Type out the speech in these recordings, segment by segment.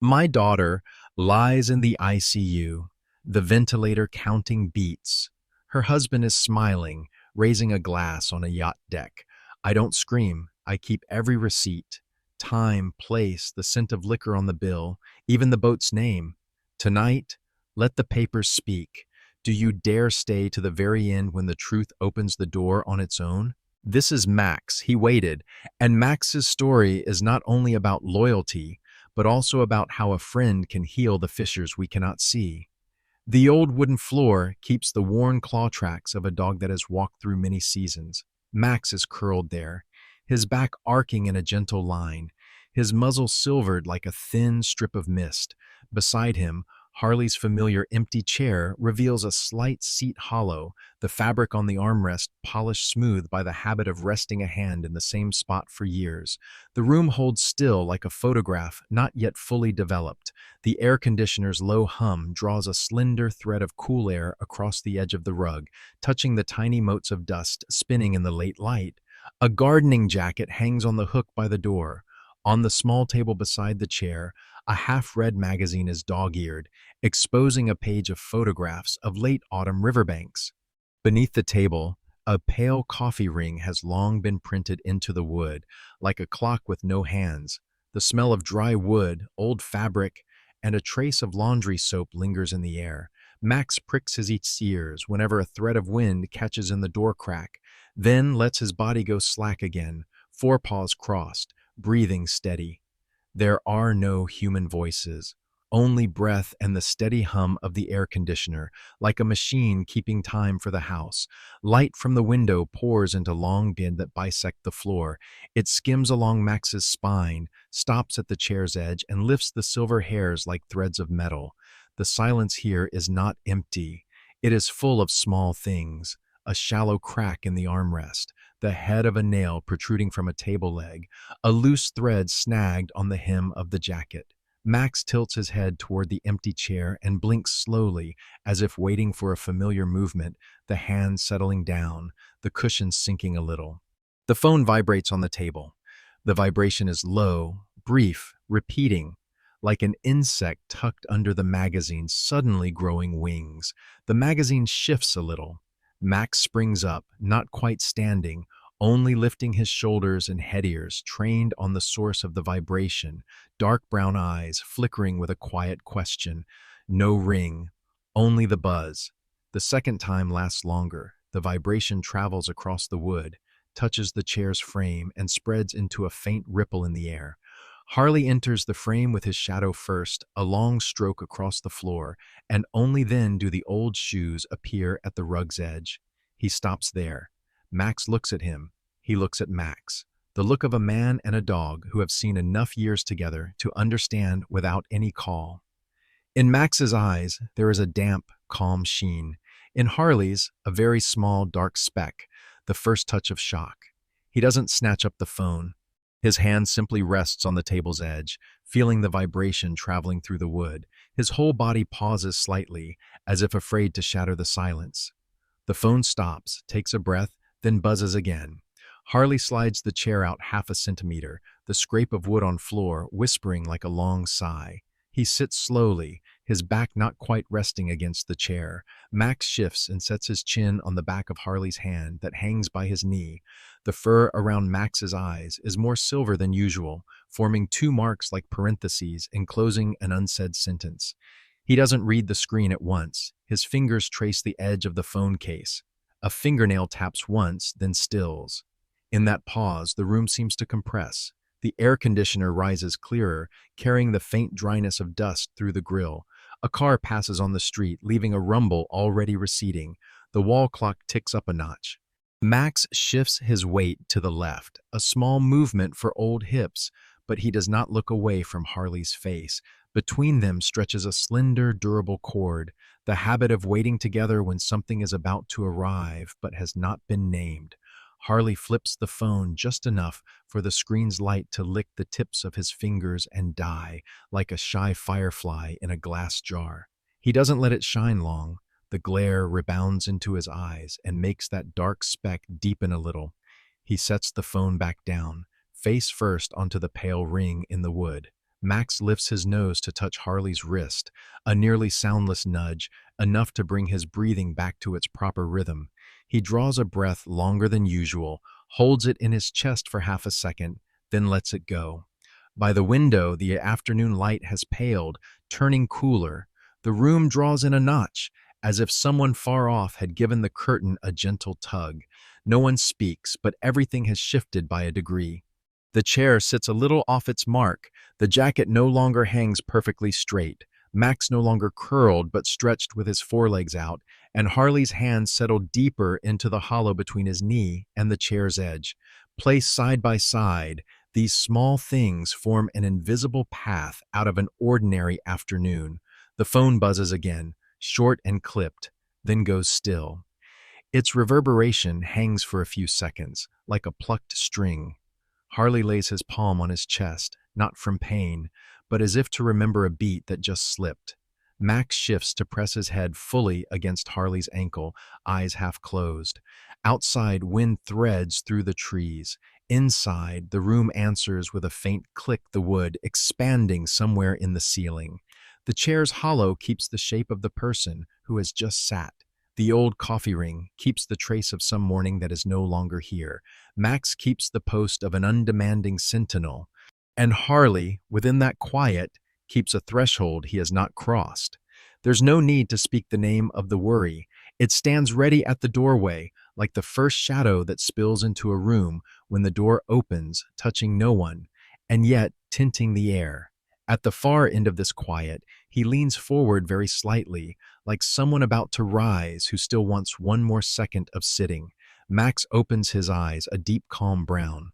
My daughter lies in the ICU, the ventilator counting beats. Her husband is smiling, raising a glass on a yacht deck. I don't scream. I keep every receipt. Time, place, the scent of liquor on the bill, even the boat's name. Tonight, let the papers speak. Do you dare stay to the very end when the truth opens the door on its own? This is Max. He waited. And Max's story is not only about loyalty, but also about how a friend can heal the fissures we cannot see. The old wooden floor keeps the worn claw tracks of a dog that has walked through many seasons. Max is curled there, his back arcing in a gentle line, his muzzle silvered like a thin strip of mist. Beside him, Harley's familiar empty chair reveals a slight seat hollow, the fabric on the armrest polished smooth by the habit of resting a hand in the same spot for years. The room holds still like a photograph not yet fully developed. The air conditioner's low hum draws a slender thread of cool air across the edge of the rug, touching the tiny motes of dust spinning in the late light. A gardening jacket hangs on the hook by the door. On the small table beside the chair, a half-read magazine is dog-eared, exposing a page of photographs of late autumn riverbanks. Beneath the table, a pale coffee ring has long been printed into the wood, like a clock with no hands. The smell of dry wood, old fabric, and a trace of laundry soap lingers in the air. Max pricks his ears whenever a thread of wind catches in the door crack, then lets his body go slack again, forepaws crossed, breathing steady. There are no human voices, only breath and the steady hum of the air conditioner, like a machine keeping time for the house. Light from the window pours into long bins that bisect the floor. It skims along Max's spine, stops at the chair's edge, and lifts the silver hairs like threads of metal. The silence here is not empty. It is full of small things. A shallow crack in the armrest, the head of a nail protruding from a table leg, a loose thread snagged on the hem of the jacket. Max tilts his head toward the empty chair and blinks slowly, as if waiting for a familiar movement, the hand settling down, the cushion sinking a little. The phone vibrates on the table. The vibration is low, brief, repeating, like an insect tucked under the magazine suddenly growing wings. The magazine shifts a little. Max springs up, not quite standing, only lifting his shoulders and head ears, trained on the source of the vibration, dark brown eyes flickering with a quiet question. No ring, only the buzz. The second time lasts longer. The vibration travels across the wood, touches the chair's frame, and spreads into a faint ripple in the air. Harley enters the frame with his shadow first, a long stroke across the floor, and only then do the old shoes appear at the rug's edge. He stops there. Max looks at him. He looks at Max. The look of a man and a dog who have seen enough years together to understand without any call. In Max's eyes, there is a damp, calm sheen. In Harley's, a very small, dark speck, the first touch of shock. He doesn't snatch up the phone. His hand simply rests on the table's edge, feeling the vibration traveling through the wood. His whole body pauses slightly, as if afraid to shatter the silence. The phone stops, takes a breath, then buzzes again. Harley slides the chair out half a centimeter, the scrape of wood on floor whispering like a long sigh. He sits slowly, his back not quite resting against the chair. Max shifts and sets his chin on the back of Harley's hand that hangs by his knee. The fur around Max's eyes is more silver than usual, forming two marks like parentheses enclosing an unsaid sentence. He doesn't read the screen at once. His fingers trace the edge of the phone case. A fingernail taps once, then stills. In that pause, the room seems to compress. The air conditioner rises clearer, carrying the faint dryness of dust through the grill. A car passes on the street, leaving a rumble already receding. The wall clock ticks up a notch. Max shifts his weight to the left, a small movement for old hips, but he does not look away from Harley's face. Between them stretches a slender, durable cord, the habit of waiting together when something is about to arrive but has not been named. Harley flips the phone just enough for the screen's light to lick the tips of his fingers and die, like a shy firefly in a glass jar. He doesn't let it shine long. The glare rebounds into his eyes and makes that dark speck deepen a little. He sets the phone back down, face first onto the pale ring in the wood. Max lifts his nose to touch Harley's wrist, a nearly soundless nudge, enough to bring his breathing back to its proper rhythm. He draws a breath longer than usual, holds it in his chest for half a second, then lets it go. By the window, the afternoon light has paled, turning cooler. The room draws in a notch, as if someone far off had given the curtain a gentle tug. No one speaks, but everything has shifted by a degree. The chair sits a little off its mark. The jacket no longer hangs perfectly straight. Max no longer curled, but stretched with his forelegs out, and Harley's hands settled deeper into the hollow between his knee and the chair's edge. Placed side by side, these small things form an invisible path out of an ordinary afternoon. The phone buzzes again, short and clipped, then goes still. Its reverberation hangs for a few seconds, like a plucked string. Harley lays his palm on his chest, not from pain, but as if to remember a beat that just slipped. Max shifts to press his head fully against Harley's ankle, eyes half closed. Outside, wind threads through the trees. Inside, the room answers with a faint click, the wood expanding somewhere in the ceiling. The chair's hollow keeps the shape of the person who has just sat. The old coffee ring keeps the trace of some morning that is no longer here. Max keeps the post of an undemanding sentinel. And Harley, within that quiet, keeps a threshold he has not crossed. There's no need to speak the name of the worry. It stands ready at the doorway, like the first shadow that spills into a room when the door opens, touching no one, and yet tinting the air. At the far end of this quiet, he leans forward very slightly, like someone about to rise who still wants one more second of sitting. Max opens his eyes, a deep calm brown.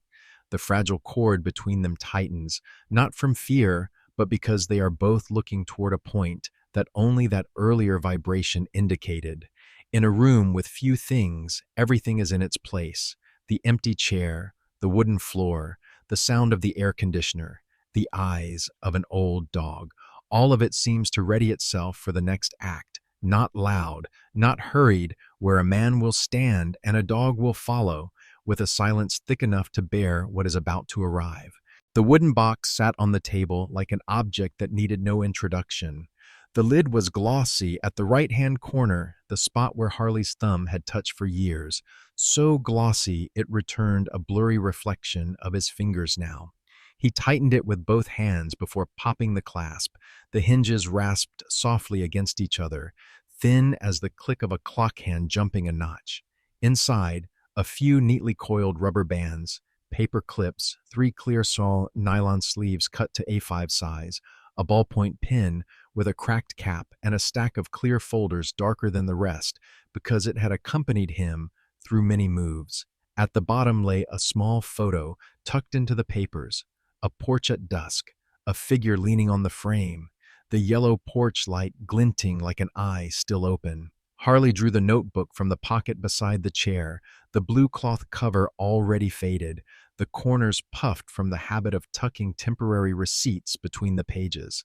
The fragile cord between them tightens, not from fear, but because they are both looking toward a point that only that earlier vibration indicated. In a room with few things, everything is in its place. The empty chair, the wooden floor, the sound of the air conditioner, the eyes of an old dog. All of it seems to ready itself for the next act, not loud, not hurried, where a man will stand and a dog will follow, with a silence thick enough to bear what is about to arrive. The wooden box sat on the table like an object that needed no introduction. The lid was glossy at the right-hand corner, the spot where Harley's thumb had touched for years. So glossy it returned a blurry reflection of his fingers now. He tightened it with both hands before popping the clasp. The hinges rasped softly against each other, thin as the click of a clock hand jumping a notch. Inside, a few neatly coiled rubber bands, paper clips, 3 clear saw nylon sleeves cut to A5 size, a ballpoint pen with a cracked cap, and a stack of clear folders darker than the rest because it had accompanied him through many moves. At the bottom lay a small photo tucked into the papers, a porch at dusk, a figure leaning on the frame, the yellow porch light glinting like an eye still open. Harley drew the notebook from the pocket beside the chair, the blue cloth cover already faded, the corners puffed from the habit of tucking temporary receipts between the pages.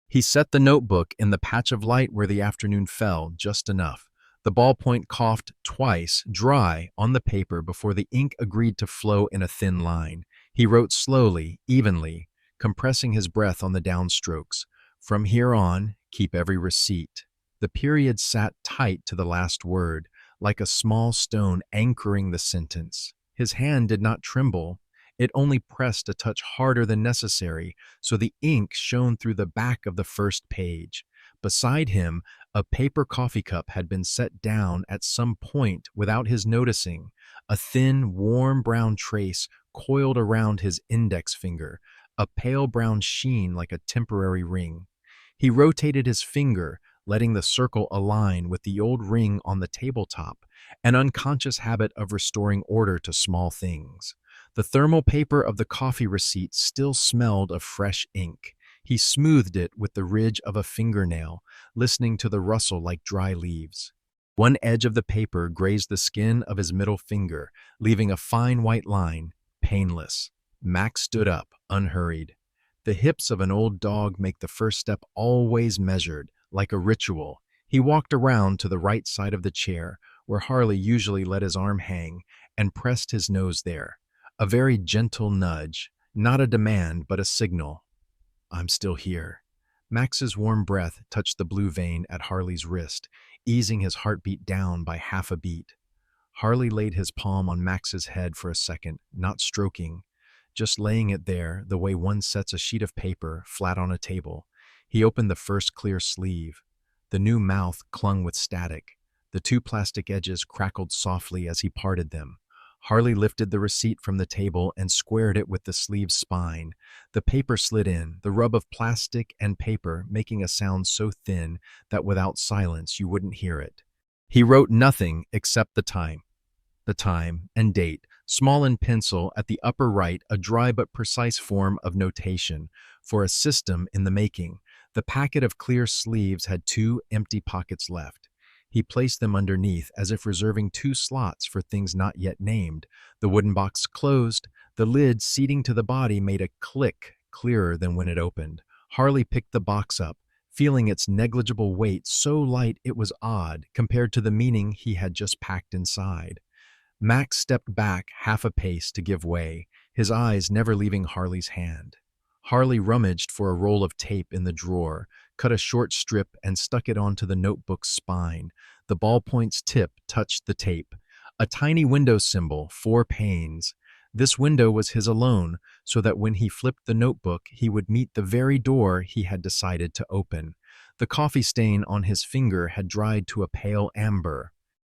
He set the notebook in the patch of light where the afternoon fell, just enough. The ballpoint coughed twice, dry, on the paper before the ink agreed to flow in a thin line. He wrote slowly, evenly, compressing his breath on the downstrokes. From here on, keep every receipt. The period sat tight to the last word, like a small stone anchoring the sentence. His hand did not tremble. It only pressed a touch harder than necessary, so the ink shone through the back of the first page. Beside him, a paper coffee cup had been set down at some point without his noticing, a thin, warm brown trace coiled around his index finger, a pale brown sheen like a temporary ring. He rotated his finger, letting the circle align with the old ring on the tabletop, an unconscious habit of restoring order to small things. The thermal paper of the coffee receipt still smelled of fresh ink. He smoothed it with the ridge of a fingernail, listening to the rustle like dry leaves. One edge of the paper grazed the skin of his middle finger, leaving a fine white line, painless. Max stood up, unhurried. The hips of an old dog make the first step always measured, like a ritual. He walked around to the right side of the chair, where Harley usually let his arm hang, and pressed his nose there. A very gentle nudge, not a demand but a signal. I'm still here. Max's warm breath touched the blue vein at Harley's wrist, easing his heartbeat down by half a beat. Harley laid his palm on Max's head for a second, not stroking, just laying it there the way one sets a sheet of paper flat on a table. He opened the first clear sleeve. The new mouth clung with static. The two plastic edges crackled softly as he parted them. Harley lifted the receipt from the table and squared it with the sleeve's spine. The paper slid in, the rub of plastic and paper making a sound so thin that without silence you wouldn't hear it. He wrote nothing except the time and date, small in pencil at the upper right, a dry but precise form of notation for a system in the making. The packet of clear sleeves had two empty pockets left. He placed them underneath, as if reserving two slots for things not yet named. The wooden box closed. The lid, seating to the body, made a click clearer than when it opened. Harley picked the box up, feeling its negligible weight so light it was odd compared to the meaning he had just packed inside. Max stepped back half a pace to give way, his eyes never leaving Harley's hand. Harley rummaged for a roll of tape in the drawer, cut a short strip and stuck it onto the notebook's spine. The ballpoint's tip touched the tape. A tiny window symbol, 4 panes. This window was his alone, so that when he flipped the notebook, he would meet the very door he had decided to open. The coffee stain on his finger had dried to a pale amber.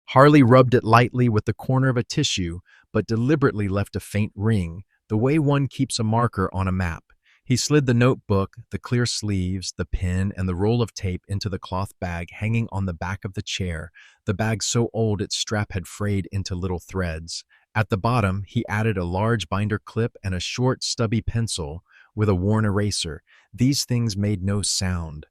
Harley rubbed it lightly with the corner of a tissue, but deliberately left a faint ring, the way one keeps a marker on a map. He slid the notebook, the clear sleeves, the pen, and the roll of tape into the cloth bag hanging on the back of the chair, the bag so old its strap had frayed into little threads. At the bottom, he added a large binder clip and a short, stubby pencil with a worn eraser. These things made no sound,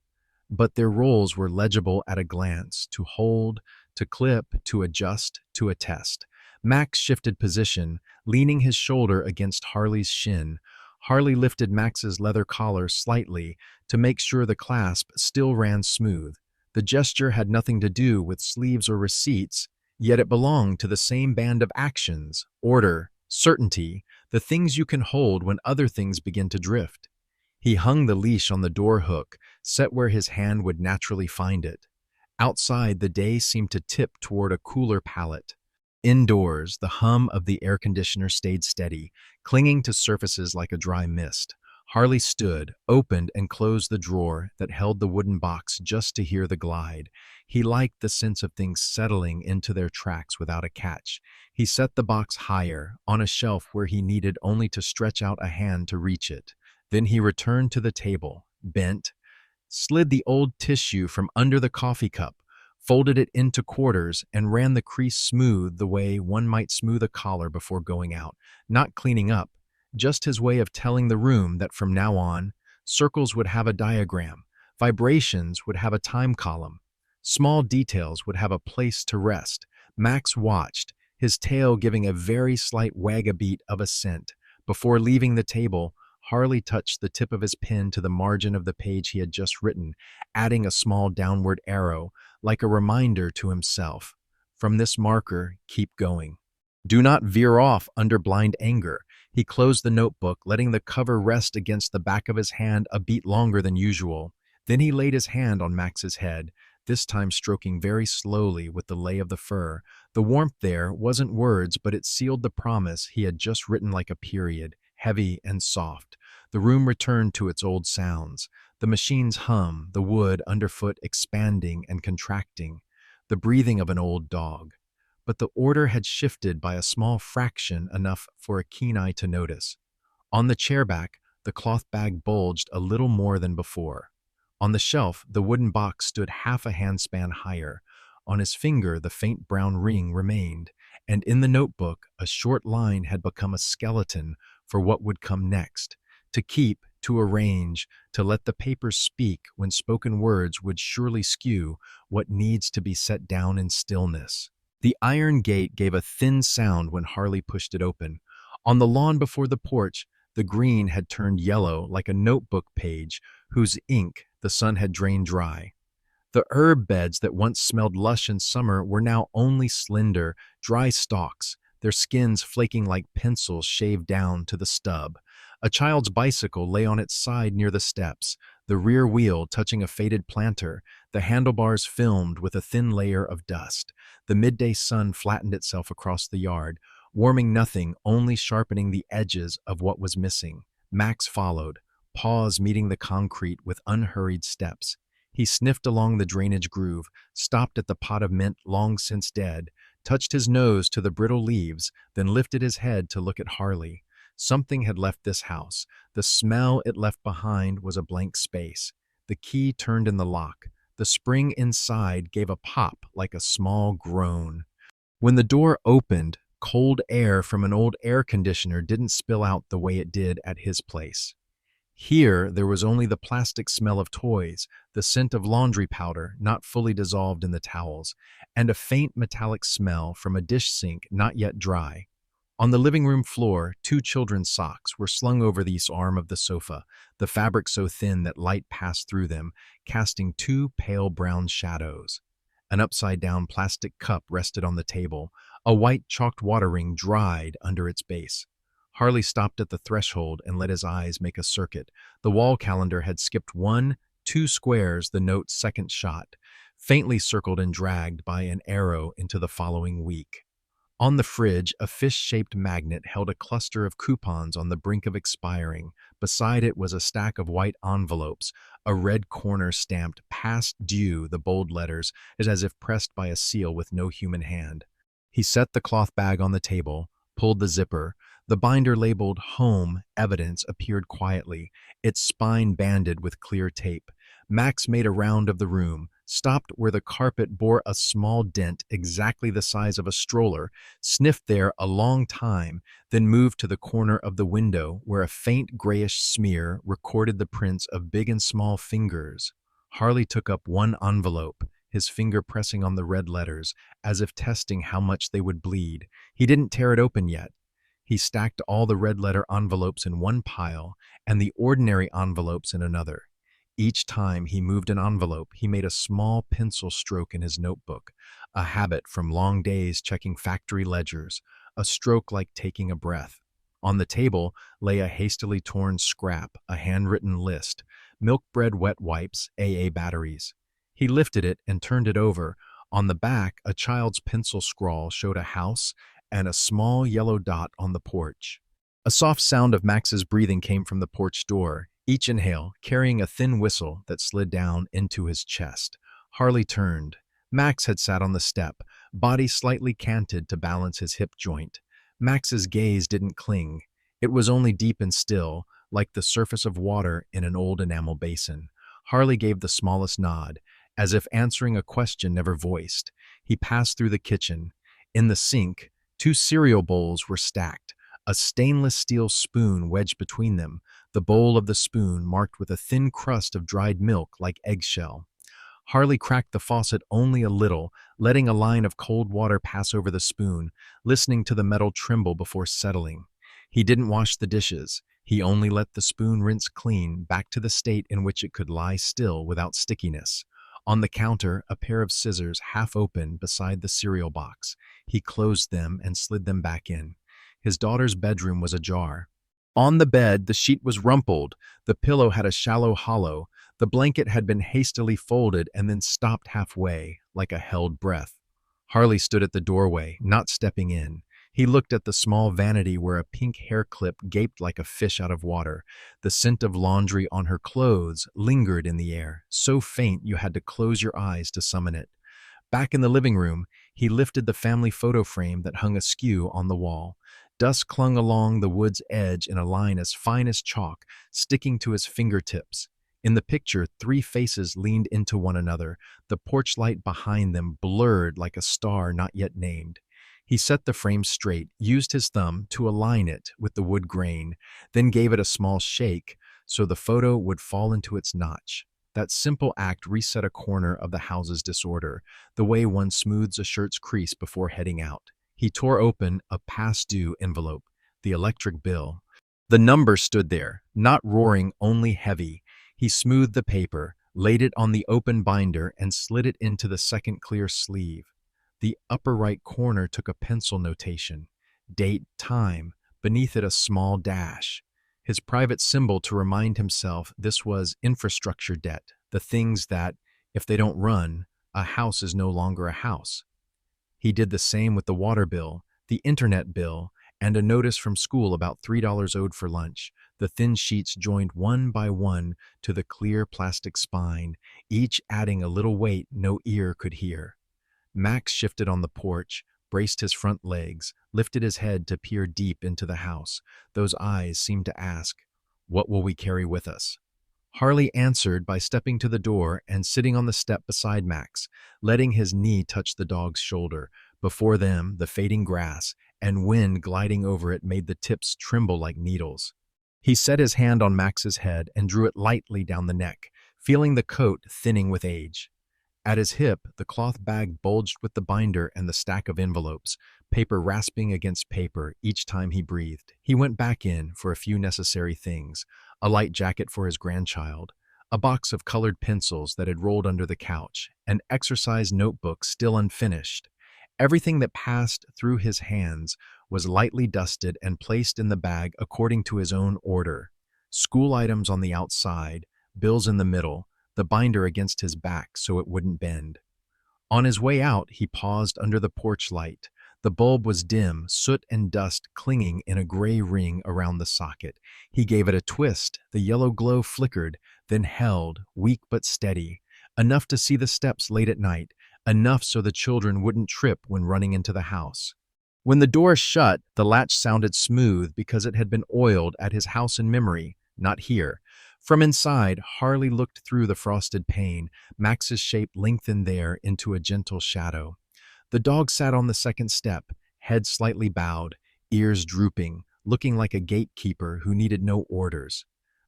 but their roles were legible at a glance: to hold, to clip, to adjust, to attest. Max shifted position, leaning his shoulder against Harley's shin. Harley lifted Max's leather collar slightly to make sure the clasp still ran smooth. The gesture had nothing to do with sleeves or receipts, yet it belonged to the same band of actions: order, certainty, the things you can hold when other things begin to drift. He hung the leash on the door hook, set where his hand would naturally find it. Outside, the day seemed to tip toward a cooler palate. Indoors, the hum of the air conditioner stayed steady, clinging to surfaces like a dry mist. Harley stood, opened and closed the drawer that held the wooden box just to hear the glide. He liked the sense of things settling into their tracks without a catch. He set the box higher, on a shelf where he needed only to stretch out a hand to reach it. Then he returned to the table, bent, slid the old tissue from under the coffee cup, folded it into quarters, and ran the crease smooth the way one might smooth a collar before going out, not cleaning up, just his way of telling the room that from now on, circles would have a diagram, vibrations would have a time column, small details would have a place to rest. Max watched, his tail giving a very slight wag-a-beat of assent. Before leaving the table, Harley touched the tip of his pen to the margin of the page he had just written, adding a small downward arrow, like a reminder to himself. From this marker, keep going. Do not veer off under blind anger. He closed the notebook, letting the cover rest against the back of his hand a beat longer than usual. Then he laid his hand on Max's head, this time stroking very slowly with the lay of the fur. The warmth there wasn't words, but it sealed the promise he had just written like a period, heavy and soft. The room returned to its old sounds. The machine's hum, the wood underfoot expanding and contracting, the breathing of an old dog. But the order had shifted by a small fraction, enough for a keen eye to notice. On the chair back, the cloth bag bulged a little more than before. On the shelf, the wooden box stood half a handspan higher. On his finger, the faint brown ring remained, and in the notebook, a short line had become a skeleton for what would come next. To keep, to arrange, to let the paper speak when spoken words would surely skew what needs to be set down in stillness. The iron gate gave a thin sound when Harley pushed it open. On the lawn before the porch, the green had turned yellow like a notebook page whose ink the sun had drained dry. The herb beds that once smelled lush in summer were now only slender, dry stalks, their skins flaking like pencils shaved down to the stub. A child's bicycle lay on its side near the steps, the rear wheel touching a faded planter, the handlebars filmed with a thin layer of dust. The midday sun flattened itself across the yard, warming nothing, only sharpening the edges of what was missing. Max followed, paws meeting the concrete with unhurried steps. He sniffed along the drainage groove, stopped at the pot of mint long since dead, touched his nose to the brittle leaves, then lifted his head to look at Harley. Something had left this house. The smell it left behind was a blank space. The key turned in the lock. The spring inside gave a pop like a small groan. When the door opened, cold air from an old air conditioner didn't spill out the way it did at his place. Here, there was only the plastic smell of toys, the scent of laundry powder not fully dissolved in the towels, and a faint metallic smell from a dish sink not yet dry. On the living room floor, two children's socks were slung over the arm of the sofa, the fabric so thin that light passed through them, casting two pale brown shadows. An upside-down plastic cup rested on the table, a white chalked water ring dried under its base. Harley stopped at the threshold and let his eyes make a circuit. The wall calendar had skipped 2 squares, the note's second shot, faintly circled and dragged by an arrow into the following week. On the fridge, a fish-shaped magnet held a cluster of coupons on the brink of expiring. Beside it was a stack of white envelopes, a red corner stamped "Past Due," the bold letters, as if pressed by a seal with no human hand. He set the cloth bag on the table, pulled the zipper. The binder labeled "Home Evidence" appeared quietly, its spine banded with clear tape. Max made a round of the room, stopped where the carpet bore a small dent exactly the size of a stroller, sniffed there a long time, then moved to the corner of the window where a faint grayish smear recorded the prints of big and small fingers. Harley took up one envelope, his finger pressing on the red letters, as if testing how much they would bleed. He didn't tear it open yet. He stacked all the red letter envelopes in one pile and the ordinary envelopes in another. Each time he moved an envelope, he made a small pencil stroke in his notebook, a habit from long days checking factory ledgers, a stroke like taking a breath. On the table lay a hastily torn scrap, a handwritten list, milk bread wet wipes, AA batteries. He lifted it and turned it over. On the back, a child's pencil scrawl showed a house and a small yellow dot on the porch. A soft sound of Max's breathing came from the porch door, each inhale carrying a thin whistle that slid down into his chest. Harley turned. Max had sat on the step, body slightly canted to balance his hip joint. Max's gaze didn't cling. It was only deep and still, like the surface of water in an old enamel basin. Harley gave the smallest nod, as if answering a question never voiced. He passed through the kitchen. In the sink, 2 cereal bowls were stacked, a stainless steel spoon wedged between them, the bowl of the spoon marked with a thin crust of dried milk like eggshell. Harley cracked the faucet only a little, letting a line of cold water pass over the spoon, listening to the metal tremble before settling. He didn't wash the dishes. He only let the spoon rinse clean back to the state in which it could lie still without stickiness. On the counter, a pair of scissors half open beside the cereal box. He closed them and slid them back in. His daughter's bedroom was ajar. On the bed, the sheet was rumpled. The pillow had a shallow hollow. The blanket had been hastily folded and then stopped halfway, like a held breath. Harley stood at the doorway, not stepping in. He looked at the small vanity where a pink hair clip gaped like a fish out of water. The scent of laundry on her clothes lingered in the air, so faint you had to close your eyes to summon it. Back in the living room, he lifted the family photo frame that hung askew on the wall. Dust clung along the wood's edge in a line as fine as chalk, sticking to his fingertips. In the picture, 3 faces leaned into one another, the porch light behind them blurred like a star not yet named. He set the frame straight, used his thumb to align it with the wood grain, then gave it a small shake so the photo would fall into its notch. That simple act reset a corner of the house's disorder, the way one smooths a shirt's crease before heading out. He tore open a past due envelope, the electric bill. The number stood there, not roaring, only heavy. He smoothed the paper, laid it on the open binder, and slid it into the second clear sleeve. The upper right corner took a pencil notation. Date, time, beneath it a small dash. his private symbol to remind himself this was infrastructure debt, the things that, if they don't run, a house is no longer a house. He did the same with the water bill, the internet bill, and a notice from school about $3 owed for lunch. The thin sheets joined one by one to the clear plastic spine, each adding a little weight no ear could hear. Max shifted on the porch, braced his front legs, lifted his head to peer deep into the house. Those eyes seemed to ask, "What will we carry with us?" Harley answered by stepping to the door and sitting on the step beside Max, letting his knee touch the dog's shoulder. Before them, the fading grass and wind gliding over it made the tips tremble like needles. He set his hand on Max's head and drew it lightly down the neck, feeling the coat thinning with age. At his hip, the cloth bag bulged with the binder and the stack of envelopes, paper rasping against paper each time he breathed. He went back in for a few necessary things: a light jacket for his grandchild, a box of colored pencils that had rolled under the couch, an exercise notebook still unfinished. Everything that passed through his hands was lightly dusted and placed in the bag according to his own order. School items on the outside, bills in the middle, the binder against his back so it wouldn't bend. On his way out, he paused under the porch light. The bulb was dim, soot and dust clinging in a gray ring around the socket. He gave it a twist. The yellow glow flickered, then held, weak but steady, enough to see the steps late at night, enough so the children wouldn't trip when running into the house. When the door shut, the latch sounded smooth because it had been oiled at his house in memory, not here. From inside, Harley looked through the frosted pane. Max's shape lengthened there into a gentle shadow. The dog sat on the second step, head slightly bowed, ears drooping, looking like a gatekeeper who needed no orders.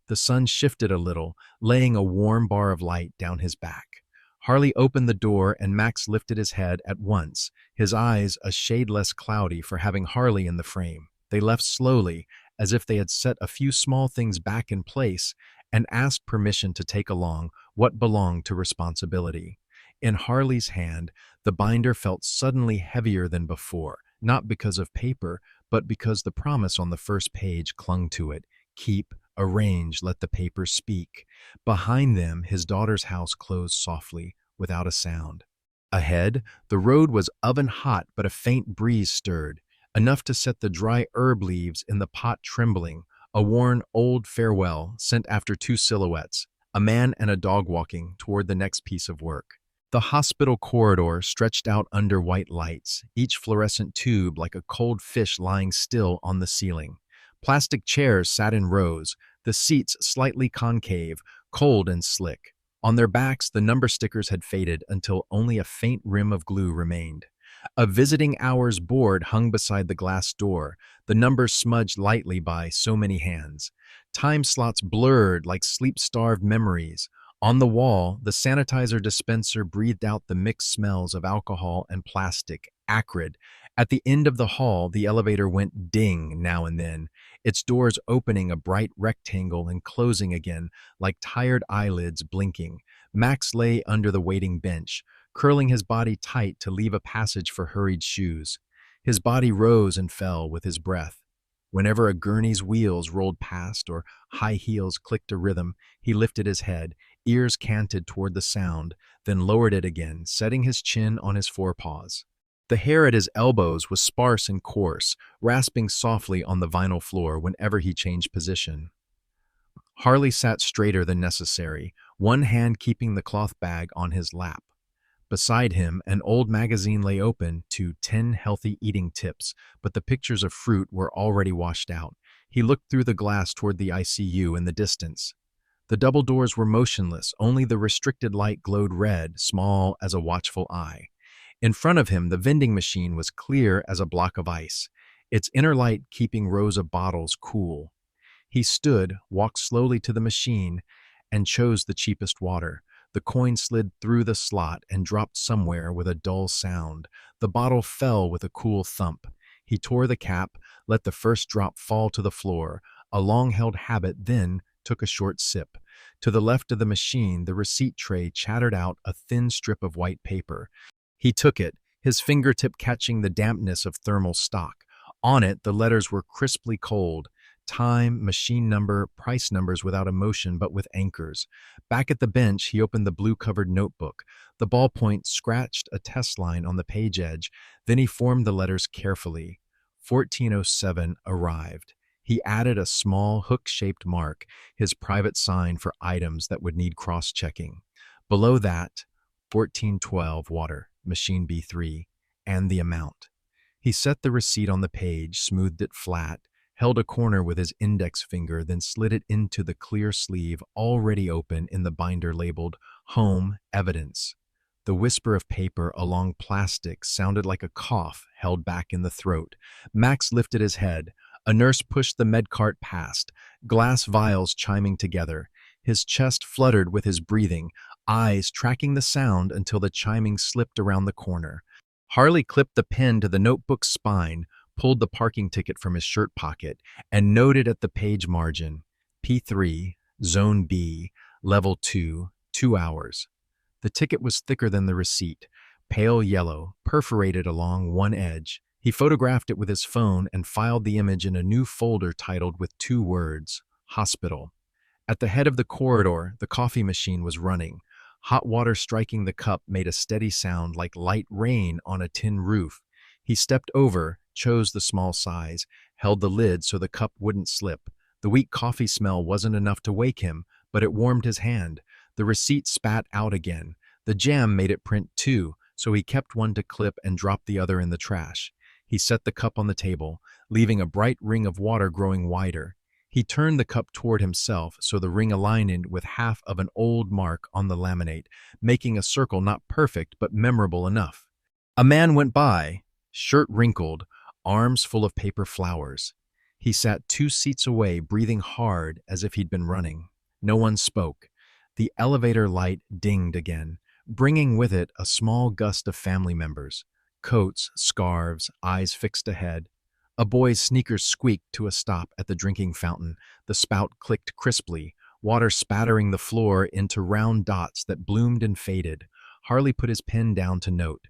The sun shifted a little, laying a warm bar of light down his back. Harley opened the door and Max lifted his head at once, his eyes a shade less cloudy for having Harley in the frame. They left slowly, as if they had set a few small things back in place and asked permission to take along what belonged to responsibility. In Harley's hand, the binder felt suddenly heavier than before, not because of paper, but because the promise on the first page clung to it: keep, arrange, let the paper speak. Behind them, his daughter's house closed softly, without a sound. Ahead, the road was oven hot, but a faint breeze stirred, enough to set the dry herb leaves in the pot trembling, a worn old farewell sent after two silhouettes, a man and a dog walking toward the next piece of work. The hospital corridor stretched out under white lights, each fluorescent tube like a cold fish lying still on the ceiling. Plastic chairs sat in rows, the seats slightly concave, cold and slick. On their backs, the number stickers had faded until only a faint rim of glue remained. A visiting hours board hung beside the glass door, the numbers smudged lightly by so many hands. Time slots blurred like sleep-starved memories. On the wall, the sanitizer dispenser breathed out the mixed smells of alcohol and plastic, acrid. At the end of the hall, the elevator went ding now and then, its doors opening a bright rectangle and closing again, like tired eyelids blinking. Max lay under the waiting bench, curling his body tight to leave a passage for hurried shoes. His body rose and fell with his breath. Whenever a gurney's wheels rolled past or high heels clicked a rhythm, he lifted his head, ears canted toward the sound, then lowered it again, setting his chin on his forepaws. The hair at his elbows was sparse and coarse, rasping softly on the vinyl floor whenever he changed position. Harley sat straighter than necessary, one hand keeping the cloth bag on his lap. Beside him, an old magazine lay open to 10 healthy eating tips, but the pictures of fruit were already washed out. He looked through the glass toward the ICU in the distance. The double doors were motionless, only the restricted light glowed red, small as a watchful eye. In front of him, the vending machine was clear as a block of ice, its inner light keeping rows of bottles cool. He stood, walked slowly to the machine, and chose the cheapest water. The coin slid through the slot and dropped somewhere with a dull sound. The bottle fell with a cool thump. He tore the cap, let the first drop fall to the floor, a long-held habit, then took a short sip. To the left of the machine, the receipt tray chattered out a thin strip of white paper. He took it, his fingertip catching the dampness of thermal stock. On it, the letters were crisply cold. Time, machine number, price numbers without emotion but with anchors. Back at the bench, he opened the blue-covered notebook. The ballpoint scratched a test line on the page edge. Then he formed the letters carefully. 1407 arrived. He added a small hook-shaped mark, his private sign for items that would need cross-checking. Below that, 1412 water, machine B3, and the amount. He set the receipt on the page, smoothed it flat, held a corner with his index finger, then slid it into the clear sleeve already open in the binder labeled Home Evidence. The whisper of paper along plastic sounded like a cough held back in the throat. Max lifted his head. A nurse pushed the med cart past, glass vials chiming together. His chest fluttered with his breathing, eyes tracking the sound until the chiming slipped around the corner. Harley clipped the pen to the notebook's spine, pulled the parking ticket from his shirt pocket, and noted at the page margin, P3, Zone B, Level 2, 2 hours. The ticket was thicker than the receipt, pale yellow, perforated along one edge. He photographed it with his phone and filed the image in a new folder titled with 2 words, Hospital. At the head of the corridor, the coffee machine was running. Hot water striking the cup made a steady sound like light rain on a tin roof. He stepped over, chose the small size, held the lid so the cup wouldn't slip. The weak coffee smell wasn't enough to wake him, but it warmed his hand. The receipt spat out again. The jam made it print too, so he kept one to clip and dropped the other in the trash. He set the cup on the table, leaving a bright ring of water growing wider. He turned the cup toward himself so the ring aligned with half of an old mark on the laminate, making a circle not perfect but memorable enough. A man went by, shirt wrinkled, arms full of paper flowers. He sat 2 seats away, breathing hard as if he'd been running. No one spoke. The elevator light dinged again, bringing with it a small gust of family members. Coats, scarves, eyes fixed ahead. A boy's sneakers squeaked to a stop at the drinking fountain. The spout clicked crisply, water spattering the floor into round dots that bloomed and faded. Harley put his pen down to note.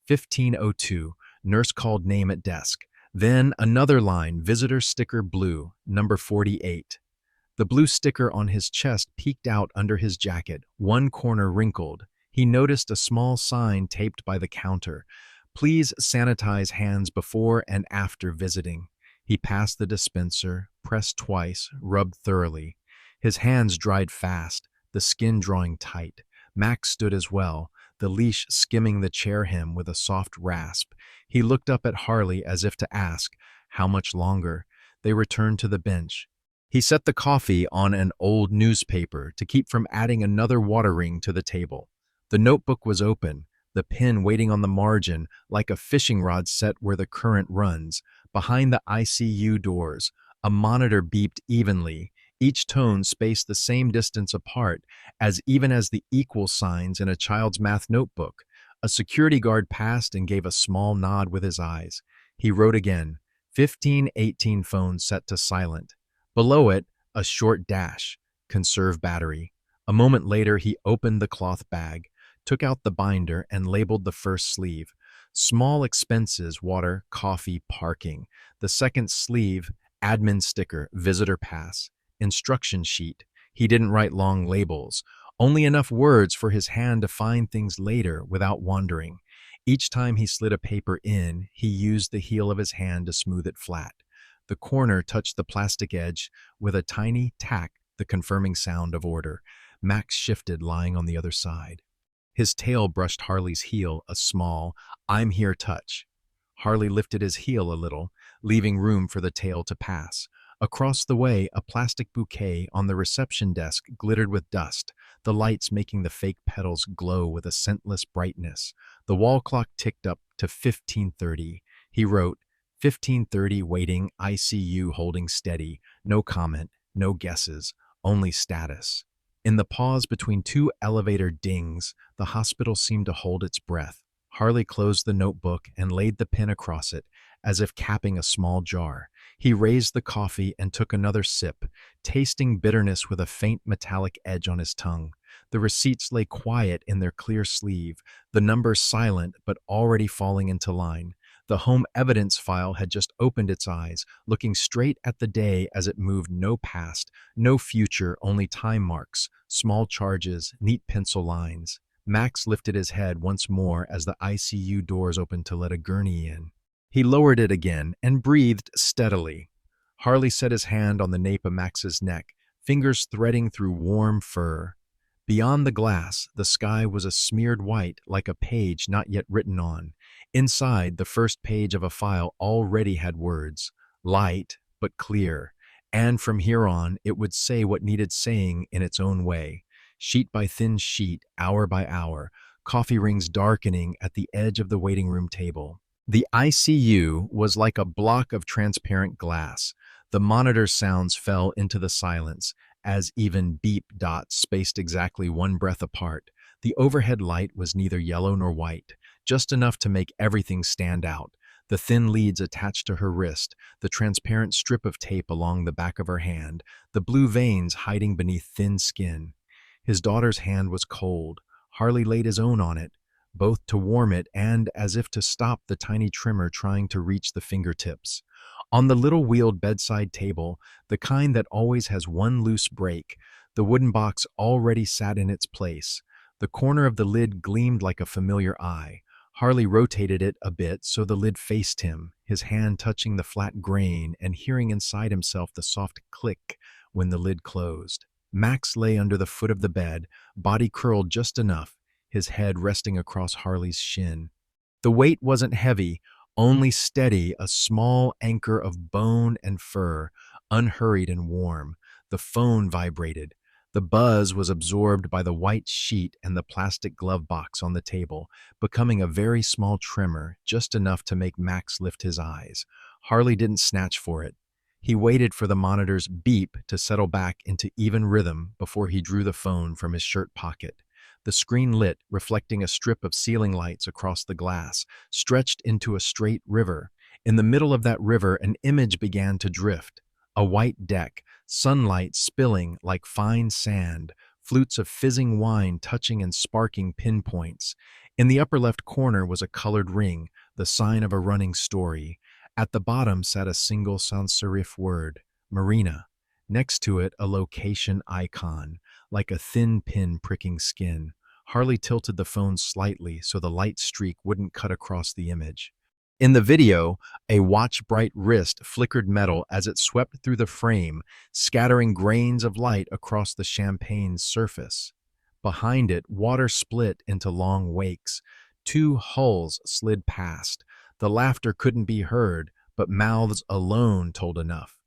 1502, nurse called name at desk. Then another line, visitor sticker blue, number 48. The blue sticker on his chest peeked out under his jacket, one corner wrinkled. He noticed a small sign taped by the counter. Please sanitize hands before and after visiting. He passed the dispenser, pressed twice, rubbed thoroughly. His hands dried fast, the skin drawing tight. Max stood as well, the leash skimming the chair hem with a soft rasp. He looked up at Harley as if to ask, how much longer? They returned to the bench. He set the coffee on an old newspaper to keep from adding another water ring to the table. The notebook was open, the pen waiting on the margin like a fishing rod set where the current runs. Behind the ICU doors, a monitor beeped evenly, each tone spaced the same distance apart, as even as the equal signs in a child's math notebook. A security guard passed and gave a small nod with his eyes. He wrote again, 1518 phone set to silent. Below it, a short dash, conserve battery. A moment later, he opened the cloth bag, took out the binder and labeled the first sleeve. Small expenses, water, coffee, parking. The second sleeve, admin sticker, visitor pass. Instruction sheet. He didn't write long labels, only enough words for his hand to find things later without wandering. Each time he slid a paper in, he used the heel of his hand to smooth it flat. The corner touched the plastic edge with a tiny tack, the confirming sound of order. Max shifted, lying on the other side. His tail brushed Harley's heel, a small, I'm here touch. Harley lifted his heel a little, leaving room for the tail to pass. Across the way, a plastic bouquet on the reception desk glittered with dust, the lights making the fake petals glow with a scentless brightness. The wall clock ticked up to 15:30. He wrote, 15:30 waiting, ICU holding steady, no comment, no guesses, only status. In the pause between 2 elevator dings, the hospital seemed to hold its breath. Harley closed the notebook and laid the pen across it, as if capping a small jar. He raised the coffee and took another sip, tasting bitterness with a faint metallic edge on his tongue. The receipts lay quiet in their clear sleeve, the numbers silent but already falling into line. The home evidence file had just opened its eyes, looking straight at the day as it moved. No past, no future, only time marks, small charges, neat pencil lines. Max lifted his head once more as the ICU doors opened to let a gurney in. He lowered it again and breathed steadily. Harley set his hand on the nape of Max's neck, fingers threading through warm fur. Beyond the glass, the sky was a smeared white like a page not yet written on. Inside, the first page of a file already had words, light but clear, and from here on it would say what needed saying in its own way. Sheet by thin sheet, hour by hour, coffee rings darkening at the edge of the waiting room table. The ICU was like a block of transparent glass. The monitor sounds fell into the silence, as even beep dots spaced exactly one breath apart. The overhead light was neither yellow nor white, just enough to make everything stand out. The thin leads attached to her wrist, the transparent strip of tape along the back of her hand, the blue veins hiding beneath thin skin. His daughter's hand was cold. Harley laid his own on it, both to warm it and as if to stop the tiny tremor trying to reach the fingertips. On the little wheeled bedside table, the kind that always has one loose break, the wooden box already sat in its place. The corner of the lid gleamed like a familiar eye. Harley rotated it a bit so the lid faced him, his hand touching the flat grain and hearing inside himself the soft click when the lid closed. Max lay under the foot of the bed, body curled just enough, his head resting across Harley's shin. The weight wasn't heavy, only steady, a small anchor of bone and fur, unhurried and warm. The phone vibrated. The buzz was absorbed by the white sheet and the plastic glove box on the table, becoming a very small tremor, just enough to make Max lift his eyes. Harley didn't snatch for it. He waited for the monitor's beep to settle back into even rhythm before he drew the phone from his shirt pocket. The screen lit, reflecting a strip of ceiling lights across the glass, stretched into a straight river. In the middle of that river, an image began to drift. A white deck, sunlight spilling like fine sand, flutes of fizzing wine touching and sparking pinpoints. In the upper left corner was a colored ring, the sign of a running story. At the bottom sat a single sans serif word, Marina. Next to it, a location icon, like a thin pin pricking skin. Harley tilted the phone slightly so the light streak wouldn't cut across the image. In the video, a watch-bright wrist flickered metal as it swept through the frame, scattering grains of light across the champagne's surface. Behind it, water split into long wakes. Two hulls slid past. The laughter couldn't be heard, but mouths alone told enough.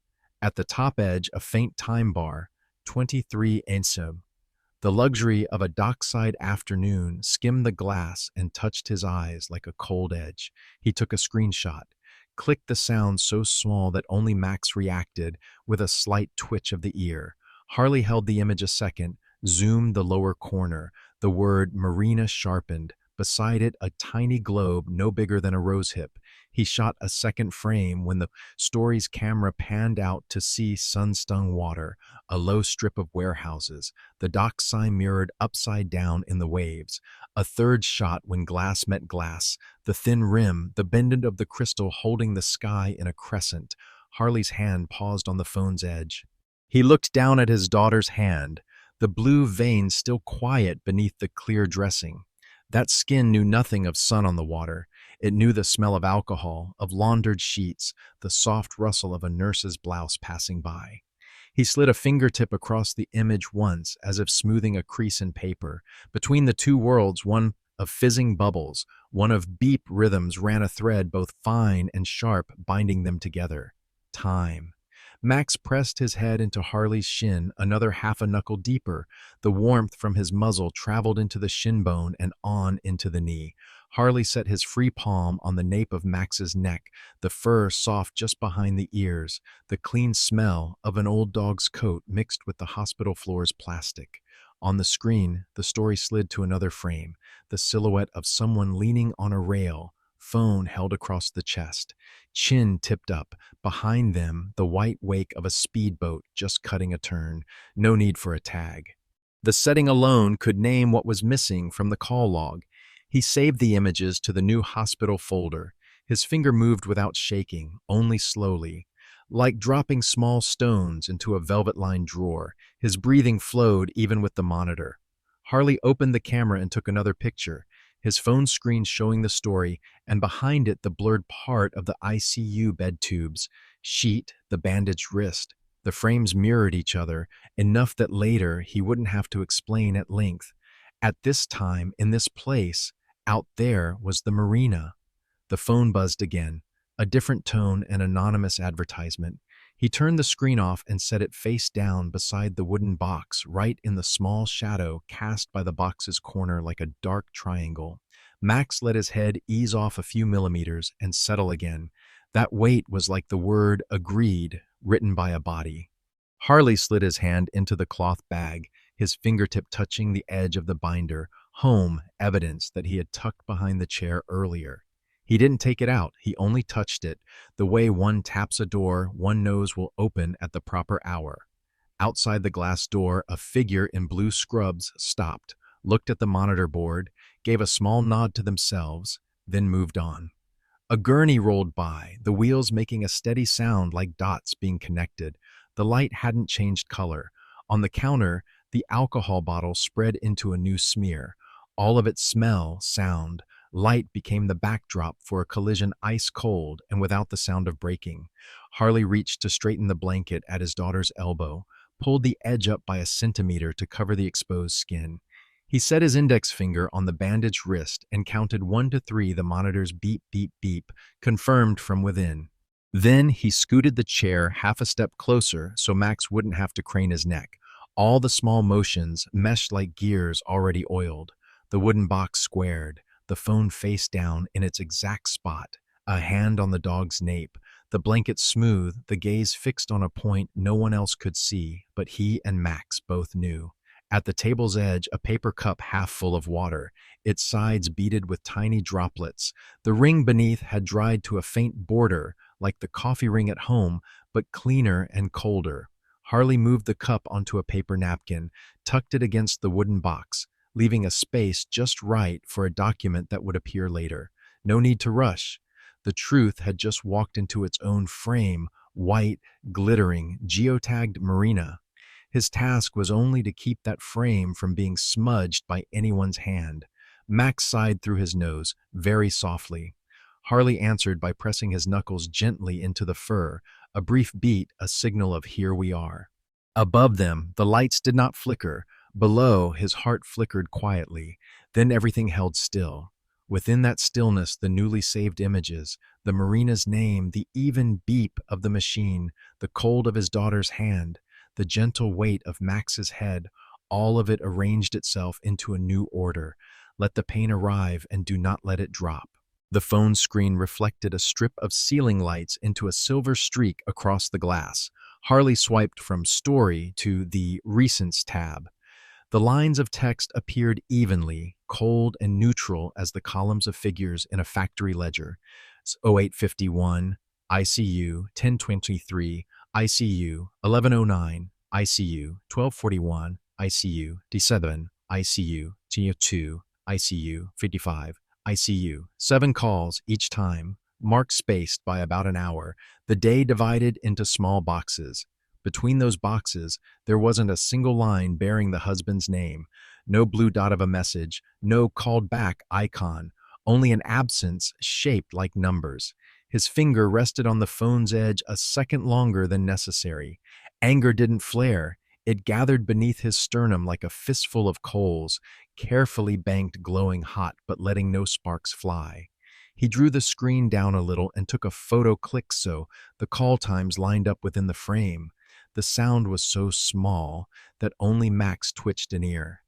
At the top edge, a faint time bar, 23 Ensem. The luxury of a dockside afternoon skimmed the glass and touched his eyes like a cold edge. He took a screenshot, clicked the sound so small that only Max reacted with a slight twitch of the ear. Harley held the image a second, zoomed the lower corner, the word Marina sharpened. Beside it, a tiny globe no bigger than a rosehip. He shot a second frame when the story's camera panned out to see sun-stung water, a low strip of warehouses, the dock sign mirrored upside down in the waves. A third shot when glass met glass, the thin rim, the bend of the crystal holding the sky in a crescent. Harley's hand paused on the phone's edge. He looked down at his daughter's hand, the blue veins still quiet beneath the clear dressing. That skin knew nothing of sun on the water. It knew the smell of alcohol, of laundered sheets, the soft rustle of a nurse's blouse passing by. He slid a fingertip across the image once, as if smoothing a crease in paper. Between the two worlds, one of fizzing bubbles, one of beep rhythms ran a thread both fine and sharp, binding them together. Time. Max pressed his head into Harley's shin, another half a knuckle deeper. The warmth from his muzzle traveled into the shin bone and on into the knee. Harley set his free palm on the nape of Max's neck, the fur soft just behind the ears, the clean smell of an old dog's coat mixed with the hospital floor's plastic. On the screen, the story slid to another frame, the silhouette of someone leaning on a rail, phone held across the chest, chin tipped up. Behind them, the white wake of a speedboat just cutting a turn. No need for a tag. The setting alone could name what was missing from the call log. He saved the images to the new hospital folder. His finger moved without shaking, only slowly. Like dropping small stones into a velvet-lined drawer, his breathing flowed even with the monitor. Harley opened the camera and took another picture, his phone screen showing the story, and behind it the blurred part of the ICU bed tubes, sheet, the bandaged wrist. The frames mirrored each other, enough that later he wouldn't have to explain at length. At this time, in this place, out there was the marina. The phone buzzed again, a different tone, an anonymous advertisement. He turned the screen off and set it face down beside the wooden box, right in the small shadow cast by the box's corner like a dark triangle. Max let his head ease off a few millimeters and settle again. That weight was like the word agreed, written by a body. Harley slid his hand into the cloth bag, his fingertip touching the edge of the binder, home evidence that he had tucked behind the chair earlier. He didn't take it out, he only touched it, the way one taps a door one knows will open at the proper hour. Outside the glass door, a figure in blue scrubs stopped, looked at the monitor board, gave a small nod to themselves, then moved on. A gurney rolled by, the wheels making a steady sound like dots being connected. The light hadn't changed color. On the counter, the alcohol bottle spread into a new smear. All of its smell, sound, light became the backdrop for a collision ice cold and without the sound of breaking. Harley reached to straighten the blanket at his daughter's elbow, pulled the edge up by a centimeter to cover the exposed skin. He set his index finger on the bandaged wrist and counted 1 to 3 the monitor's beep, beep, beep, confirmed from within. Then he scooted the chair half a step closer so Max wouldn't have to crane his neck. All the small motions meshed like gears already oiled. The wooden box squared, the phone face down in its exact spot, a hand on the dog's nape, the blanket smooth, the gaze fixed on a point no one else could see, but he and Max both knew. At the table's edge, a paper cup half full of water, its sides beaded with tiny droplets. The ring beneath had dried to a faint border, like the coffee ring at home, but cleaner and colder. Harley moved the cup onto a paper napkin, tucked it against the wooden box, leaving a space just right for a document that would appear later. No need to rush. The truth had just walked into its own frame, white, glittering, geotagged marina. His task was only to keep that frame from being smudged by anyone's hand. Max sighed through his nose, very softly. Harley answered by pressing his knuckles gently into the fur, a brief beat, a signal of here we are. Above them, the lights did not flicker. Below, his heart flickered quietly. Then everything held still. Within that stillness, the newly saved images, the marina's name, the even beep of the machine, the cold of his daughter's hand, the gentle weight of Max's head, all of it arranged itself into a new order. Let the pain arrive and do not let it drop. The phone screen reflected a strip of ceiling lights into a silver streak across the glass. Harley swiped from Story to the Recents tab. The lines of text appeared evenly, cold and neutral as the columns of figures in a factory ledger. 0851, ICU, 1023, ICU, 1109, ICU, 1241, ICU, D7, ICU, TO2, ICU, 55, ICU. 7 calls each time, marked spaced by about an hour, the day divided into small boxes. Between those boxes, there wasn't a single line bearing the husband's name, no blue dot of a message, no called back icon, only an absence shaped like numbers. His finger rested on the phone's edge a second longer than necessary. Anger didn't flare. It gathered beneath his sternum like a fistful of coals, carefully banked, glowing hot, but letting no sparks fly. He drew the screen down a little and took a photo click so the call times lined up within the frame. The sound was so small that only Max twitched an ear.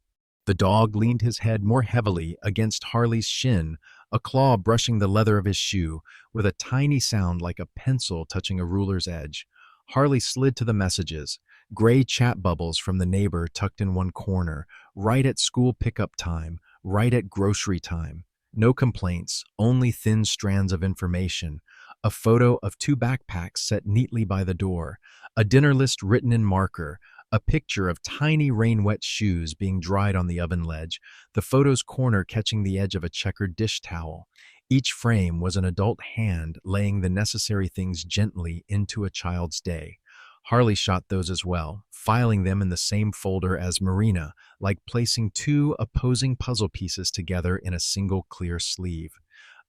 The dog leaned his head more heavily against Harley's shin, a claw brushing the leather of his shoe, with a tiny sound like a pencil touching a ruler's edge. Harley slid to the messages, gray chat bubbles from the neighbor tucked in one corner, right at school pickup time, right at grocery time. No complaints, only thin strands of information. A photo of 2 backpacks set neatly by the door, a dinner list written in marker, a picture of tiny rain-wet shoes being dried on the oven ledge, the photo's corner catching the edge of a checkered dish towel. Each frame was an adult hand laying the necessary things gently into a child's day. Harley shot those as well, filing them in the same folder as Marina, like placing two opposing puzzle pieces together in a single clear sleeve.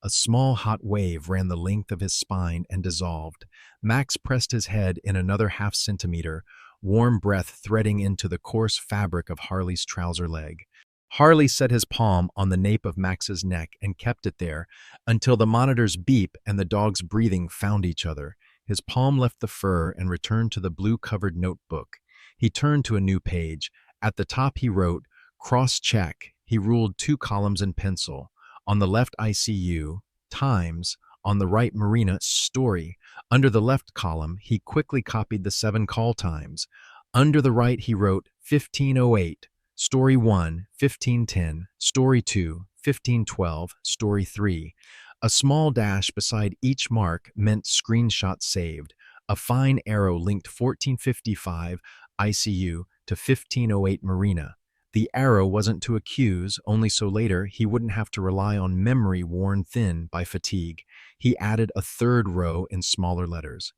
A small hot wave ran the length of his spine and dissolved. Max pressed his head in another half centimeter, warm breath threading into the coarse fabric of Harley's trouser leg. Harley set his palm on the nape of Max's neck and kept it there until the monitor's beep and the dog's breathing found each other. His palm left the fur and returned to the blue-covered notebook. He turned to a new page. At the top he wrote, "Cross-check." He ruled 2 columns in pencil. On the left, ICU, times. On the right, Marina, story. Under the left column, he quickly copied the 7 call times. Under the right, he wrote 1508, story 1, 1510, story 2, 1512, story 3. A small dash beside each mark meant screenshot saved. A fine arrow linked 1455 ICU to 1508 Marina. The arrow wasn't to accuse, only so later he wouldn't have to rely on memory worn thin by fatigue. He added a 3rd row in smaller letters.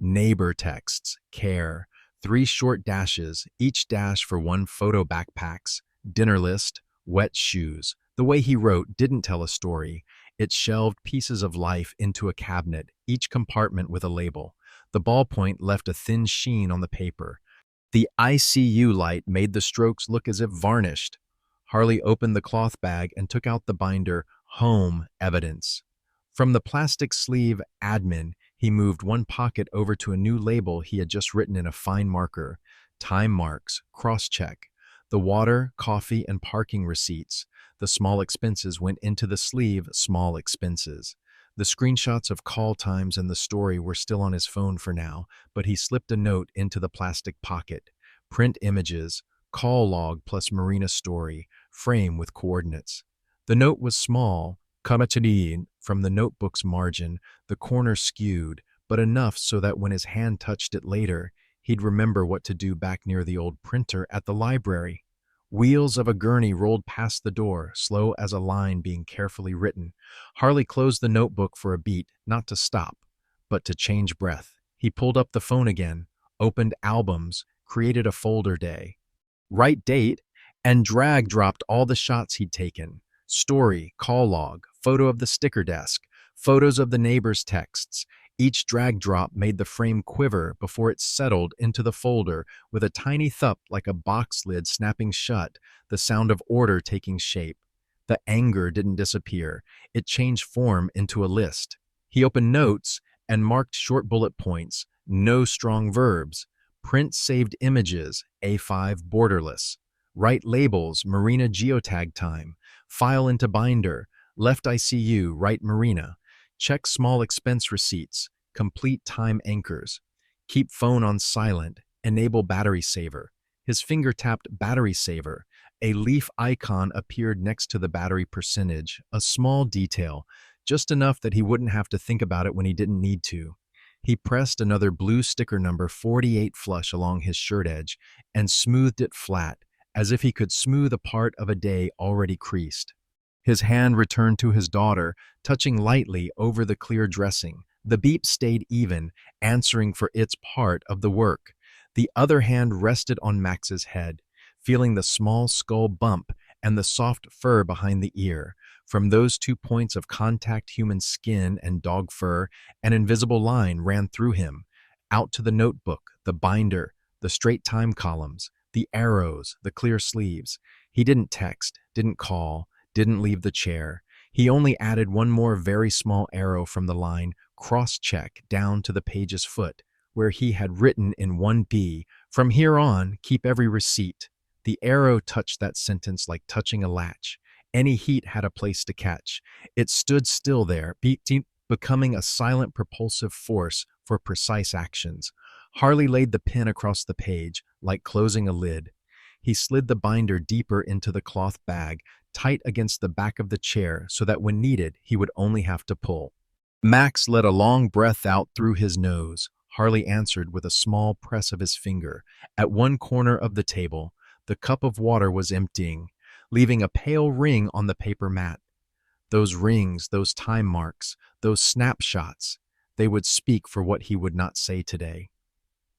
Neighbor texts, care. 3 short dashes, each dash for 1 photo backpacks. Dinner list, wet shoes. The way he wrote didn't tell a story. It shelved pieces of life into a cabinet, each compartment with a label. The ballpoint left a thin sheen on the paper. The ICU light made the strokes look as if varnished. Harley opened the cloth bag and took out the binder, Home Evidence. From the plastic sleeve, Admin, he moved one pocket over to a new label he had just written in a fine marker, Time Marks, Cross-check. The water, coffee, and parking receipts. The small expenses went into the sleeve, Small Expenses. The screenshots of call times and the story were still on his phone for now, but he slipped a note into the plastic pocket. Print images, call log plus Marina story, frame with coordinates. The note was small, kamachadin, from the notebook's margin, the corner skewed, but enough so that when his hand touched it later, he'd remember what to do back near the old printer at the library. Wheels of a gurney rolled past the door, slow as a line being carefully written. Harley closed the notebook for a beat, not to stop, but to change breath. He pulled up the phone again, opened albums, created a folder day. Right date, and drag-dropped all the shots he'd taken. Story, call log, photo of the sticker desk, photos of the neighbors' texts. Each drag drop made the frame quiver before it settled into the folder with a tiny thump like a box lid snapping shut, the sound of order taking shape. The anger didn't disappear. It changed form into a list. He opened notes and marked short bullet points, no strong verbs. Print saved images, A5 borderless. Write labels, Marina geotag time. File into binder, left ICU, right Marina. Check small expense receipts, complete time anchors. Keep phone on silent, enable battery saver. His finger tapped battery saver. A leaf icon appeared next to the battery percentage, a small detail, just enough that he wouldn't have to think about it when he didn't need to. He pressed another blue sticker number 48 flush along his shirt edge and smoothed it flat, as if he could smooth a part of a day already creased. His hand returned to his daughter, touching lightly over the clear dressing. The beep stayed even, answering for its part of the work. The other hand rested on Max's head, feeling the small skull bump and the soft fur behind the ear. From those 2 points of contact human skin and dog fur, an invisible line ran through him, out to the notebook, the binder, the straight time columns, the arrows, the clear sleeves. He didn't text, didn't call, didn't leave the chair. He only added one more very small arrow from the line, cross-check, down to the page's foot, where he had written in 1B, "From here on, keep every receipt." The arrow touched that sentence like touching a latch. Any heat had a place to catch. It stood still there, becoming a silent propulsive force for precise actions. Harley laid the pen across the page, like closing a lid. He slid the binder deeper into the cloth bag, tight against the back of the chair so that when needed, he would only have to pull. Max let a long breath out through his nose. Harley answered with a small press of his finger. At one corner of the table, the cup of water was emptying, leaving a pale ring on the paper mat. Those rings, those time marks, those snapshots, they would speak for what he would not say today.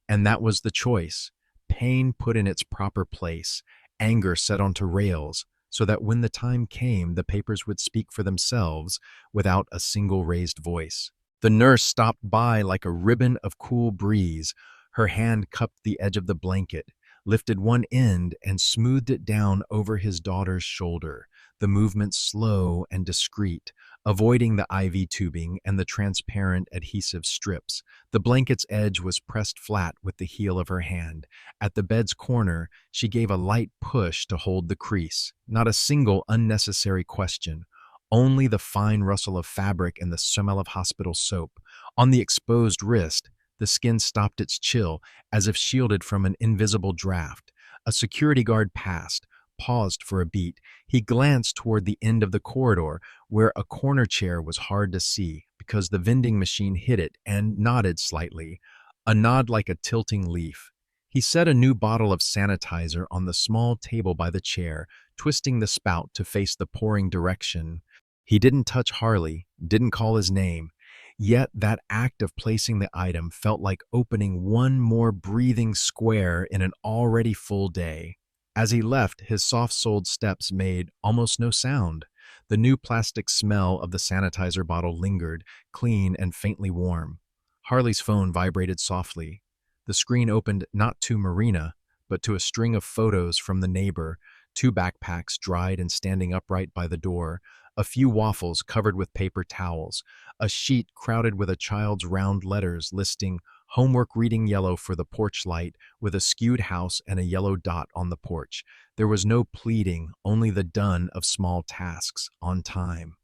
And that was the choice. Pain put in its proper place, anger set onto rails, so that when the time came, the papers would speak for themselves without a single raised voice. The nurse stopped by like a ribbon of cool breeze. Her hand cupped the edge of the blanket, lifted one end, and smoothed it down over his daughter's shoulder, the movement slow and discreet, avoiding the IV tubing and the transparent adhesive strips. The blanket's edge was pressed flat with the heel of her hand. At the bed's corner, she gave a light push to hold the crease. Not a single unnecessary question, only the fine rustle of fabric and the smell of hospital soap. On the exposed wrist, the skin stopped its chill, as if shielded from an invisible draft. A security guard passed, paused for a beat. He glanced toward the end of the corridor, where a corner chair was hard to see because the vending machine hid it, and nodded slightly, a nod like a tilting leaf. He set a new bottle of sanitizer on the small table by the chair, twisting the spout to face the pouring direction. He didn't touch Harley, didn't call his name. Yet that act of placing the item felt like opening one more breathing square in an already full day. As he left, his soft-soled steps made almost no sound. The new plastic smell of the sanitizer bottle lingered, clean and faintly warm. Harley's phone vibrated softly. The screen opened not to Marina, but to a string of photos from the neighbor, two backpacks dried and standing upright by the door, a few waffles covered with paper towels, a sheet crowded with a child's round letters listing homework reading yellow for the porch light, with a skewed house and a yellow dot on the porch. There was no pleading, only the done of small tasks, on time.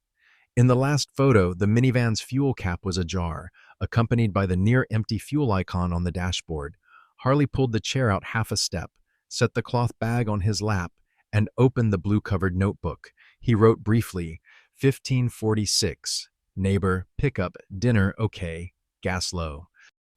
In the last photo, the minivan's fuel cap was ajar, accompanied by the near-empty fuel icon on the dashboard. Harley pulled the chair out half a step, set the cloth bag on his lap, and opened the blue-covered notebook. He wrote briefly, 1546, neighbor, pickup, dinner, okay, gas low.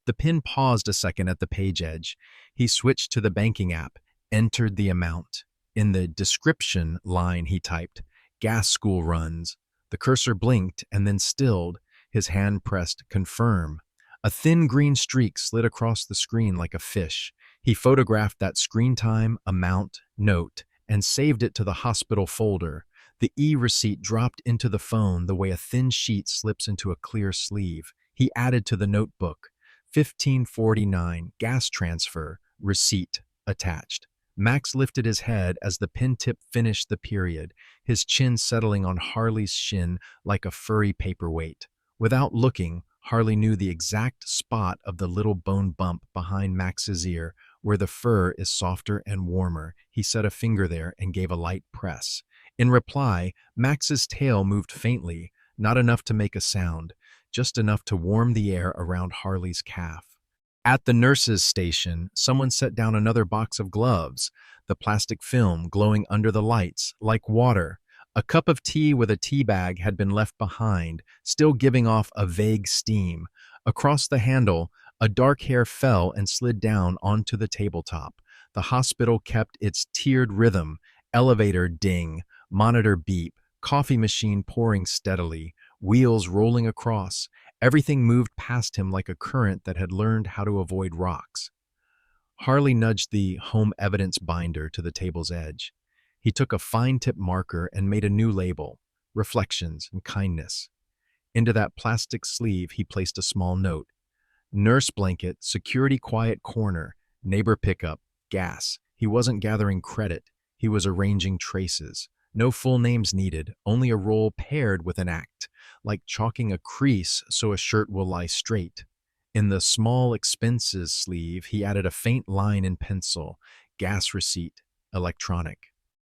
The pen paused a second at the page edge. He switched to the banking app, entered the amount. In the description line he typed, gas school runs. The cursor blinked and then stilled. His hand pressed confirm. A thin green streak slid across the screen like a fish. He photographed that screen time, amount, note, and saved it to the hospital folder. The e-receipt dropped into the phone the way a thin sheet slips into a clear sleeve. He added to the notebook, 1549, gas transfer, receipt, attached. Max lifted his head as the pen tip finished the period, his chin settling on Harley's shin like a furry paperweight. Without looking, Harley knew the exact spot of the little bone bump behind Max's ear, where the fur is softer and warmer. He set a finger there and gave a light press. In reply, Max's tail moved faintly, not enough to make a sound, just enough to warm the air around Harley's calf. At the nurse's station, someone set down another box of gloves, the plastic film glowing under the lights, like water. A cup of tea with a tea bag had been left behind, still giving off a vague steam. Across the handle, a dark hair fell and slid down onto the tabletop. The hospital kept its tiered rhythm, elevator ding, monitor beep, coffee machine pouring steadily, wheels rolling across. Everything moved past him like a current that had learned how to avoid rocks. Harley nudged the home evidence binder to the table's edge. He took a fine-tip marker and made a new label, reflections and kindness. Into that plastic sleeve he placed a small note. Nurse blanket, security quiet corner, neighbor pickup, gas. He wasn't gathering credit. He was arranging traces. No full names needed, only a role paired with an act, like chalking a crease so a shirt will lie straight. In the small expenses sleeve, he added a faint line in pencil, gas receipt, electronic.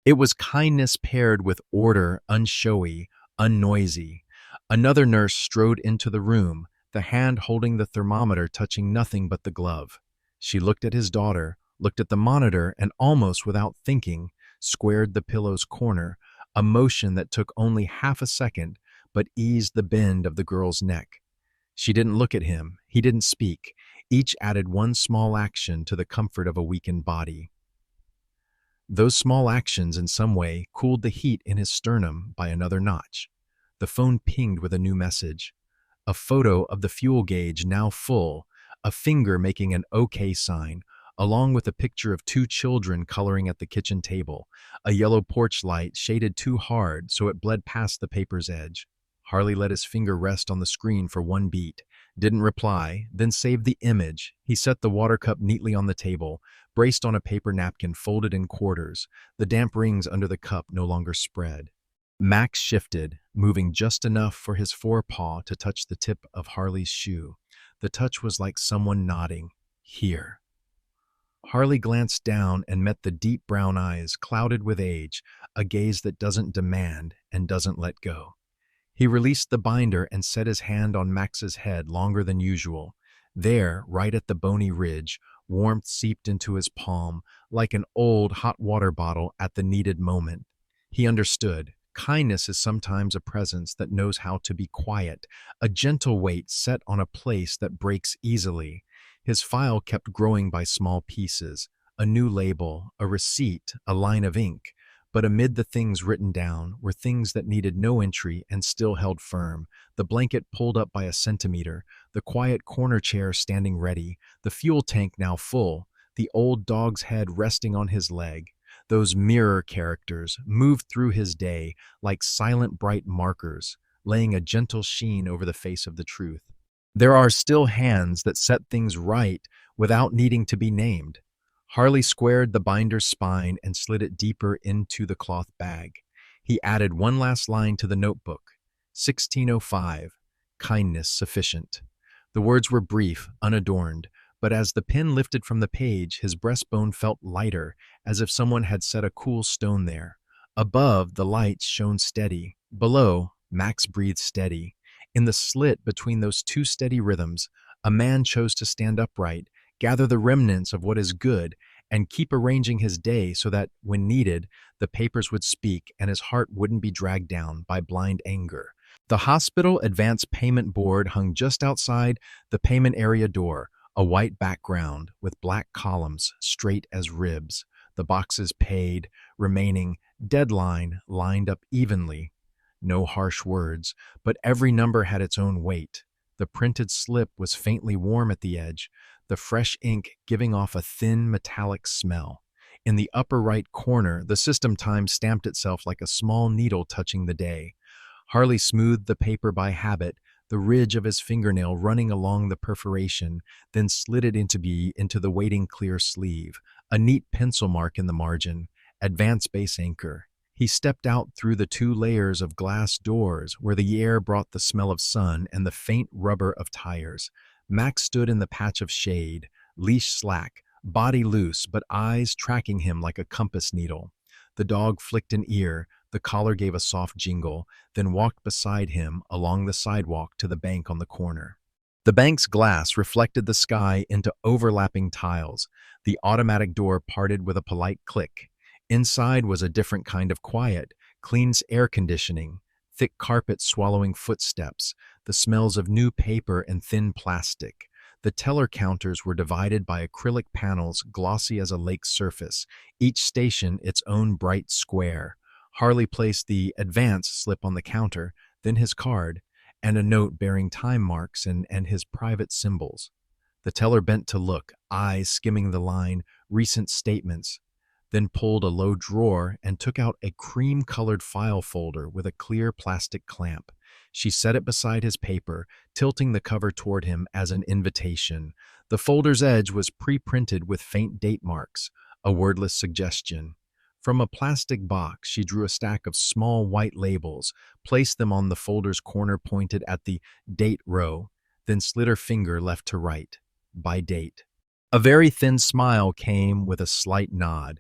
It was kindness paired with order, unshowy, unnoisy. Another nurse strode into the room, the hand holding the thermometer touching nothing but the glove. She looked at his daughter, looked at the monitor, and almost without thinking, squared the pillow's corner, a motion that took only half a second but eased the bend of the girl's neck. She didn't look at him. He didn't speak. Each added one small action to the comfort of a weakened body. Those small actions in some way cooled the heat in his sternum by another notch. The phone pinged with a new message. A photo of the fuel gauge now full, a finger making an OK sign, along with a picture of two children coloring at the kitchen table, a yellow porch light shaded too hard so it bled past the paper's edge. Harley let his finger rest on the screen for one beat, didn't reply, then saved the image. He set the water cup neatly on the table, braced on a paper napkin folded in quarters. The damp rings under the cup no longer spread. Max shifted, moving just enough for his forepaw to touch the tip of Harley's shoe. The touch was like someone nodding, "Here." Harley glanced down and met the deep brown eyes, clouded with age, a gaze that doesn't demand and doesn't let go. He released the binder and set his hand on Max's head longer than usual. There, right at the bony ridge, warmth seeped into his palm like an old hot water bottle at the needed moment. He understood. Kindness is sometimes a presence that knows how to be quiet, a gentle weight set on a place that breaks easily. His file kept growing by small pieces, a new label, a receipt, a line of ink. But amid the things written down were things that needed no entry and still held firm. The blanket pulled up by a centimeter, the quiet corner chair standing ready, the fuel tank now full, the old dog's head resting on his leg. Those mirror characters moved through his day like silent bright markers, laying a gentle sheen over the face of the truth. There are still hands that set things right without needing to be named. Harley squared the binder's spine and slid it deeper into the cloth bag. He added one last line to the notebook. 1605, kindness sufficient. The words were brief, unadorned, but as the pen lifted from the page, his breastbone felt lighter, as if someone had set a cool stone there. Above, the lights shone steady. Below, Max breathed steady. In the slit between those two steady rhythms, a man chose to stand upright, gather the remnants of what is good, and keep arranging his day so that, when needed, the papers would speak and his heart wouldn't be dragged down by blind anger. The hospital advance payment board hung just outside the payment area door, a white background with black columns straight as ribs. The boxes paid, remaining, deadline lined up evenly. No harsh words, but every number had its own weight. The printed slip was faintly warm at the edge, the fresh ink giving off a thin metallic smell. In the upper right corner, the system time stamped itself like a small needle touching the day. Harley smoothed the paper by habit, the ridge of his fingernail running along the perforation, then slid it into the waiting clear sleeve, a neat pencil mark in the margin, advance base anchor. He stepped out through the two layers of glass doors where the air brought the smell of sun and the faint rubber of tires. Max stood in the patch of shade, leash slack, body loose, but eyes tracking him like a compass needle. The dog flicked an ear, the collar gave a soft jingle, then walked beside him along the sidewalk to the bank on the corner. The bank's glass reflected the sky into overlapping tiles. The automatic door parted with a polite click. Inside was a different kind of quiet, clean air conditioning, thick carpet swallowing footsteps, the smells of new paper and thin plastic. The teller counters were divided by acrylic panels glossy as a lake's surface, each station its own bright square. Harley placed the advance slip on the counter, then his card, and a note bearing time marks and his private symbols. The teller bent to look, eyes skimming the line, recent statements, then pulled a low drawer and took out a cream-colored file folder with a clear plastic clamp. She set it beside his paper, tilting the cover toward him as an invitation. The folder's edge was pre-printed with faint date marks, a wordless suggestion. From a plastic box, she drew a stack of small white labels, placed them on the folder's corner pointed at the date row, then slid her finger left to right, by date. A very thin smile came with a slight nod.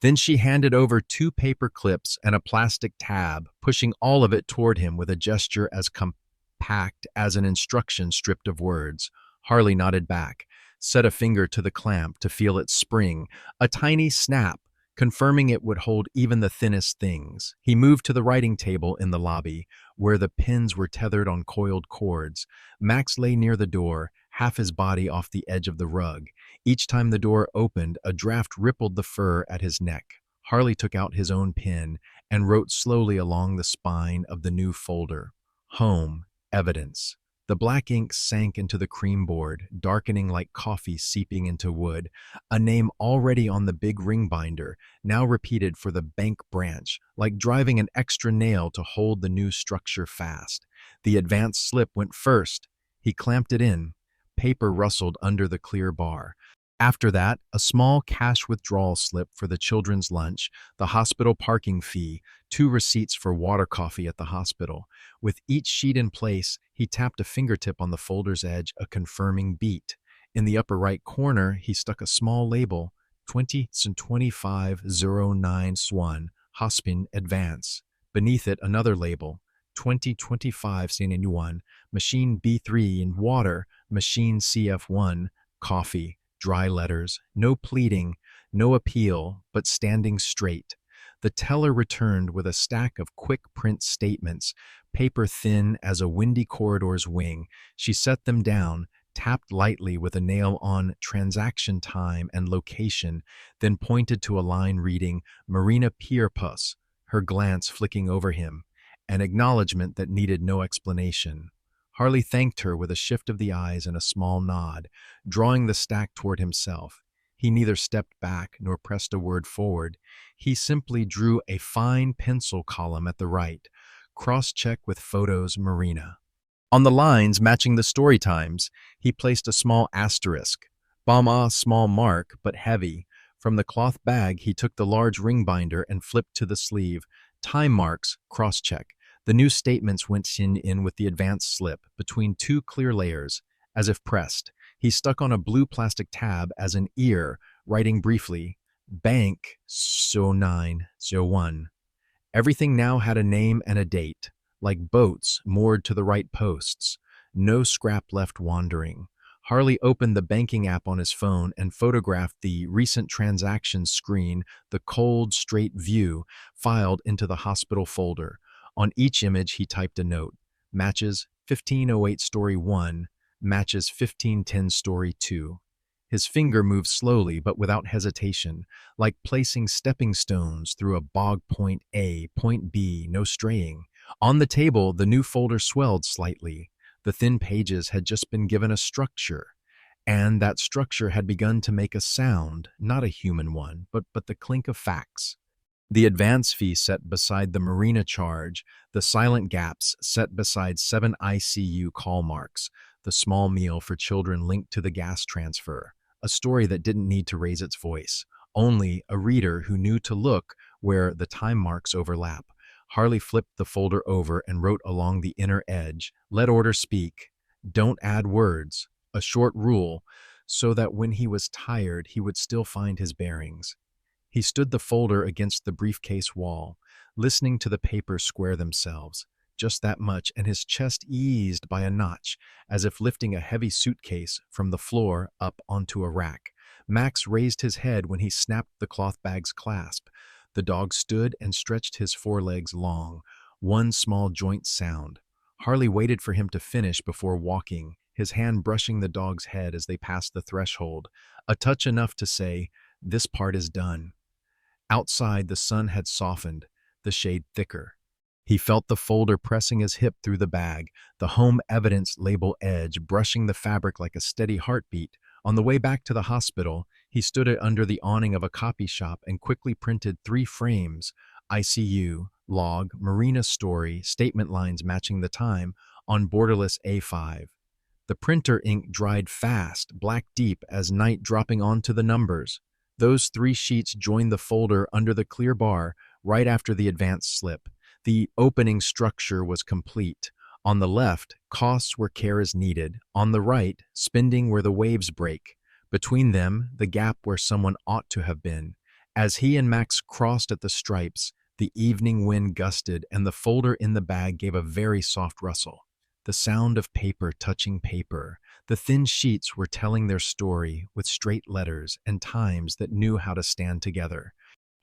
Then she handed over 2 paper clips and a plastic tab, pushing all of it toward him with a gesture as compact as an instruction stripped of words. Harley nodded back, set a finger to the clamp to feel it spring, a tiny snap, confirming it would hold even the thinnest things. He moved to the writing table in the lobby, where the pens were tethered on coiled cords. Max lay near the door, half his body off the edge of the rug. Each time the door opened, a draft rippled the fur at his neck. Harley took out his own pen and wrote slowly along the spine of the new folder. Home, evidence. The black ink sank into the cream board, darkening like coffee seeping into wood. A name already on the big ring binder, now repeated for the bank branch, like driving an extra nail to hold the new structure fast. The advance slip went first. He clamped it in. Paper rustled under the clear bar. After that, a small cash withdrawal slip for the children's lunch, the hospital parking fee, 2 receipts for water coffee at the hospital. With each sheet in place, he tapped a fingertip on the folder's edge, a confirming beat. In the upper right corner, he stuck a small label, 202509 Swan, Hospin Advance. Beneath it, another label, 2025 1, Machine B3 in water, Machine CF1, coffee. Dry letters, no pleading, no appeal, but standing straight. The teller returned with a stack of quick print statements, paper thin as a windy corridor's wing. She set them down, tapped lightly with a nail on transaction time and location, then pointed to a line reading Marina Pierpus, her glance flicking over him, an acknowledgement that needed no explanation. Harley thanked her with a shift of the eyes and a small nod, drawing the stack toward himself. He neither stepped back nor pressed a word forward. He simply drew a fine pencil column at the right, cross-check with photos Marina. On the lines matching the story times, he placed a small asterisk. Bama, small mark, but heavy. From the cloth bag, he took the large ring binder and flipped to the sleeve. Time marks, cross-check. The new statements went in with the advance slip, between 2 clear layers, as if pressed. He stuck on a blue plastic tab as an ear, writing briefly, Bank 0901. Everything now had a name and a date, like boats moored to the right posts. No scrap left wandering. Harley opened the banking app on his phone and photographed the recent transactions screen, the cold, straight view, filed into the hospital folder. On each image, he typed a note. Matches 1508 story 1, matches 1510 story 2. His finger moved slowly but without hesitation, like placing stepping stones through a bog. Point A, point B, no straying. On the table, the new folder swelled slightly. The thin pages had just been given a structure, and that structure had begun to make a sound, not a human one, but the clink of facts. The advance fee set beside the Marina charge, the silent gaps set beside 7 ICU call marks, the small meal for children linked to the gas transfer, a story that didn't need to raise its voice, only a reader who knew to look where the time marks overlap. Harley flipped the folder over and wrote along the inner edge, let order speak, don't add words, a short rule, so that when he was tired he would still find his bearings. He stood the folder against the briefcase wall, listening to the papers square themselves, just that much, and his chest eased by a notch, as if lifting a heavy suitcase from the floor up onto a rack. Max raised his head when he snapped the cloth bag's clasp. The dog stood and stretched his forelegs long, one small joint sound. Harley waited for him to finish before walking, his hand brushing the dog's head as they passed the threshold, a touch enough to say, "This part is done." Outside, the sun had softened, the shade thicker. He felt the folder pressing his hip through the bag, the home evidence label edge brushing the fabric like a steady heartbeat. On the way back to the hospital, he stood under the awning of a copy shop and quickly printed 3 frames, ICU, log, Marina story, statement lines matching the time, on borderless A5. The printer ink dried fast, black deep as night dropping onto the numbers. Those 3 sheets joined the folder under the clear bar right after the advance slip. The opening structure was complete. On the left, costs where care is needed. On the right, spending where the waves break. Between them, the gap where someone ought to have been. As he and Max crossed at the stripes, the evening wind gusted and the folder in the bag gave a very soft rustle. The sound of paper touching paper. The thin sheets were telling their story with straight letters and times that knew how to stand together.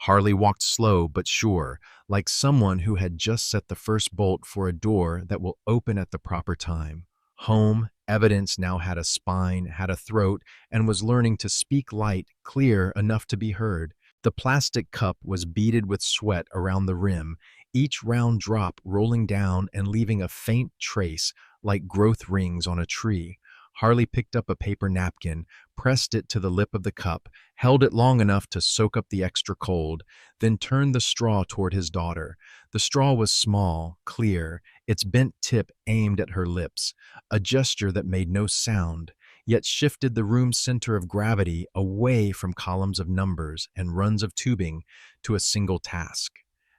Harley walked slow but sure, like someone who had just set the first bolt for a door that will open at the proper time. Home, evidence now had a spine, had a throat, and was learning to speak light, clear enough to be heard. The plastic cup was beaded with sweat around the rim, each round drop rolling down and leaving a faint trace like growth rings on a tree. Harley picked up a paper napkin, pressed it to the lip of the cup, held it long enough to soak up the extra cold, then turned the straw toward his daughter. The straw was small, clear, its bent tip aimed at her lips, a gesture that made no sound, yet shifted the room's center of gravity away from columns of numbers and runs of tubing to a single task: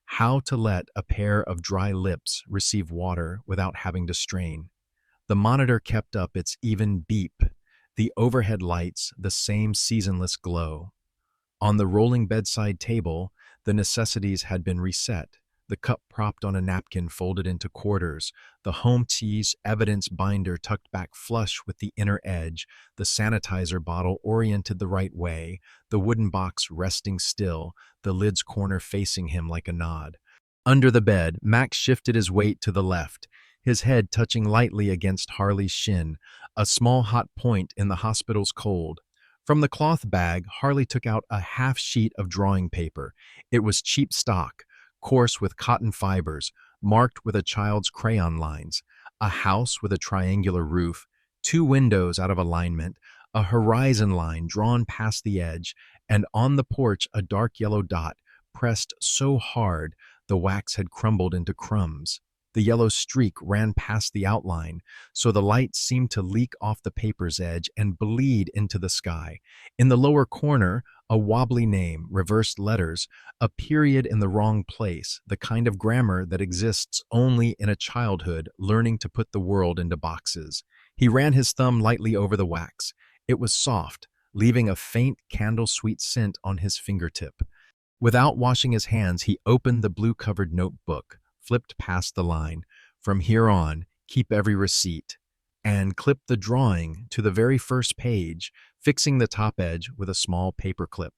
how to let a pair of dry lips receive water without having to strain. The monitor kept up its even beep, the overhead lights the same seasonless glow. On the rolling bedside table, the necessities had been reset, the cup propped on a napkin folded into quarters, the home tea's evidence binder tucked back flush with the inner edge, the sanitizer bottle oriented the right way, the wooden box resting still, the lid's corner facing him like a nod. Under the bed, Max shifted his weight to the left, his head touching lightly against Harley's shin, a small hot point in the hospital's cold. From the cloth bag, Harley took out a half sheet of drawing paper. It was cheap stock, coarse with cotton fibers, marked with a child's crayon lines, a house with a triangular roof, two windows out of alignment, a horizon line drawn past the edge, and on the porch a dark yellow dot, pressed so hard the wax had crumbled into crumbs. The yellow streak ran past the outline, so the light seemed to leak off the paper's edge and bleed into the sky. In the lower corner, a wobbly name, reversed letters, a period in the wrong place, the kind of grammar that exists only in a childhood learning to put the world into boxes. He ran his thumb lightly over the wax. It was soft, leaving a faint candle-sweet scent on his fingertip. Without washing his hands, he opened the blue-covered notebook, flipped past the line, "From here on, keep every receipt," and clipped the drawing to the very first page, fixing the top edge with a small paper clip.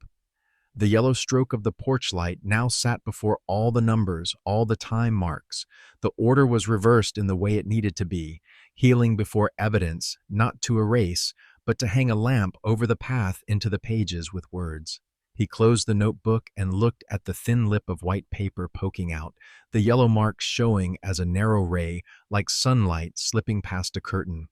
The yellow stroke of the porch light now sat before all the numbers, all the time marks. The order was reversed in the way it needed to be, healing before evidence, not to erase, but to hang a lamp over the path into the pages with words. He closed the notebook and looked at the thin lip of white paper poking out, the yellow marks showing as a narrow ray, like sunlight slipping past a curtain.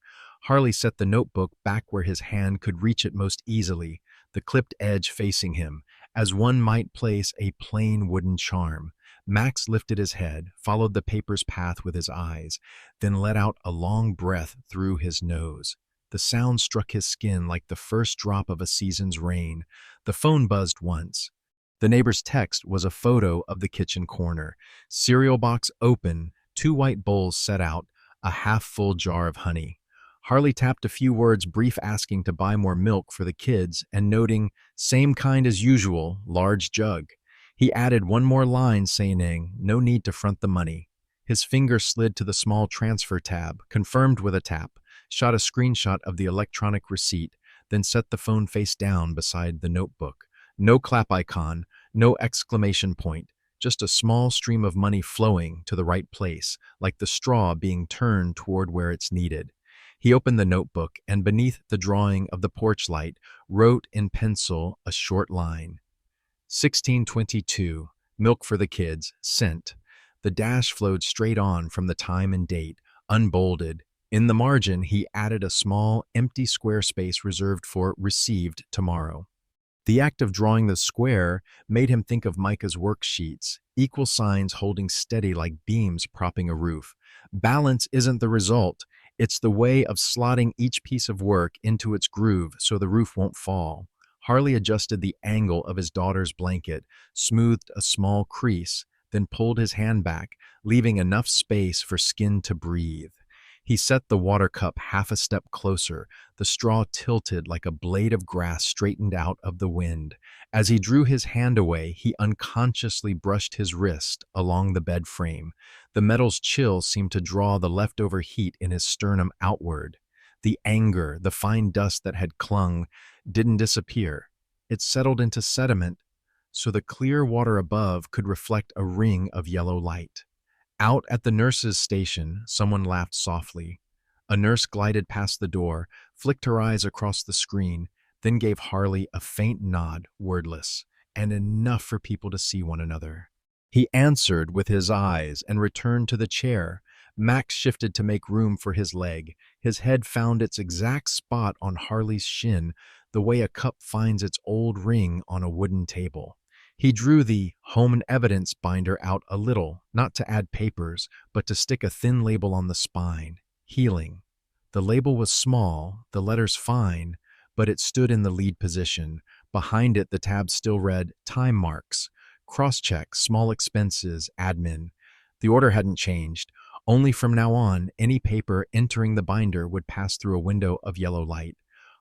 Harley set the notebook back where his hand could reach it most easily, the clipped edge facing him, as one might place a plain wooden charm. Max lifted his head, followed the paper's path with his eyes, then let out a long breath through his nose. The sound struck his skin like the first drop of a season's rain. The phone buzzed once. The neighbor's text was a photo of the kitchen corner. Cereal box open, two white bowls set out, a half-full jar of honey. Harley tapped a few words brief asking to buy more milk for the kids and noting, "Same kind as usual, large jug." He added one more line saying, "No need to front the money." His finger slid to the small transfer tab, confirmed with a tap, shot a screenshot of the electronic receipt, then set the phone face down beside the notebook. No clap icon, no exclamation point, just a small stream of money flowing to the right place, like the straw being turned toward where it's needed. He opened the notebook and beneath the drawing of the porch light, wrote in pencil a short line. 1622, milk for the kids, sent. The dash flowed straight on from the time and date, unbolded. In the margin, he added a small, empty square space reserved for "received tomorrow." The act of drawing the square made him think of Micah's worksheets, equal signs holding steady like beams propping a roof. Balance isn't the result, it's the way of slotting each piece of work into its groove so the roof won't fall. Harley adjusted the angle of his daughter's blanket, smoothed a small crease, then pulled his hand back, leaving enough space for skin to breathe. He set the water cup half a step closer, the straw tilted like a blade of grass straightened out of the wind. As he drew his hand away, he unconsciously brushed his wrist along the bed frame. The metal's chill seemed to draw the leftover heat in his sternum outward. The anger, the fine dust that had clung, didn't disappear. It settled into sediment, so the clear water above could reflect a ring of yellow light. Out at the nurse's station, someone laughed softly. A nurse glided past the door, flicked her eyes across the screen, then gave Harley a faint nod, wordless, and enough for people to see one another. He answered with his eyes and returned to the chair. Max shifted to make room for his leg. His head found its exact spot on Harley's shin, the way a cup finds its old ring on a wooden table. He drew the home evidence binder out a little, not to add papers, but to stick a thin label on the spine. Healing. The label was small, the letters fine, but it stood in the lead position. Behind it, the tab still read time marks, cross-check, small expenses, admin. The order hadn't changed. Only from now on, any paper entering the binder would pass through a window of yellow light.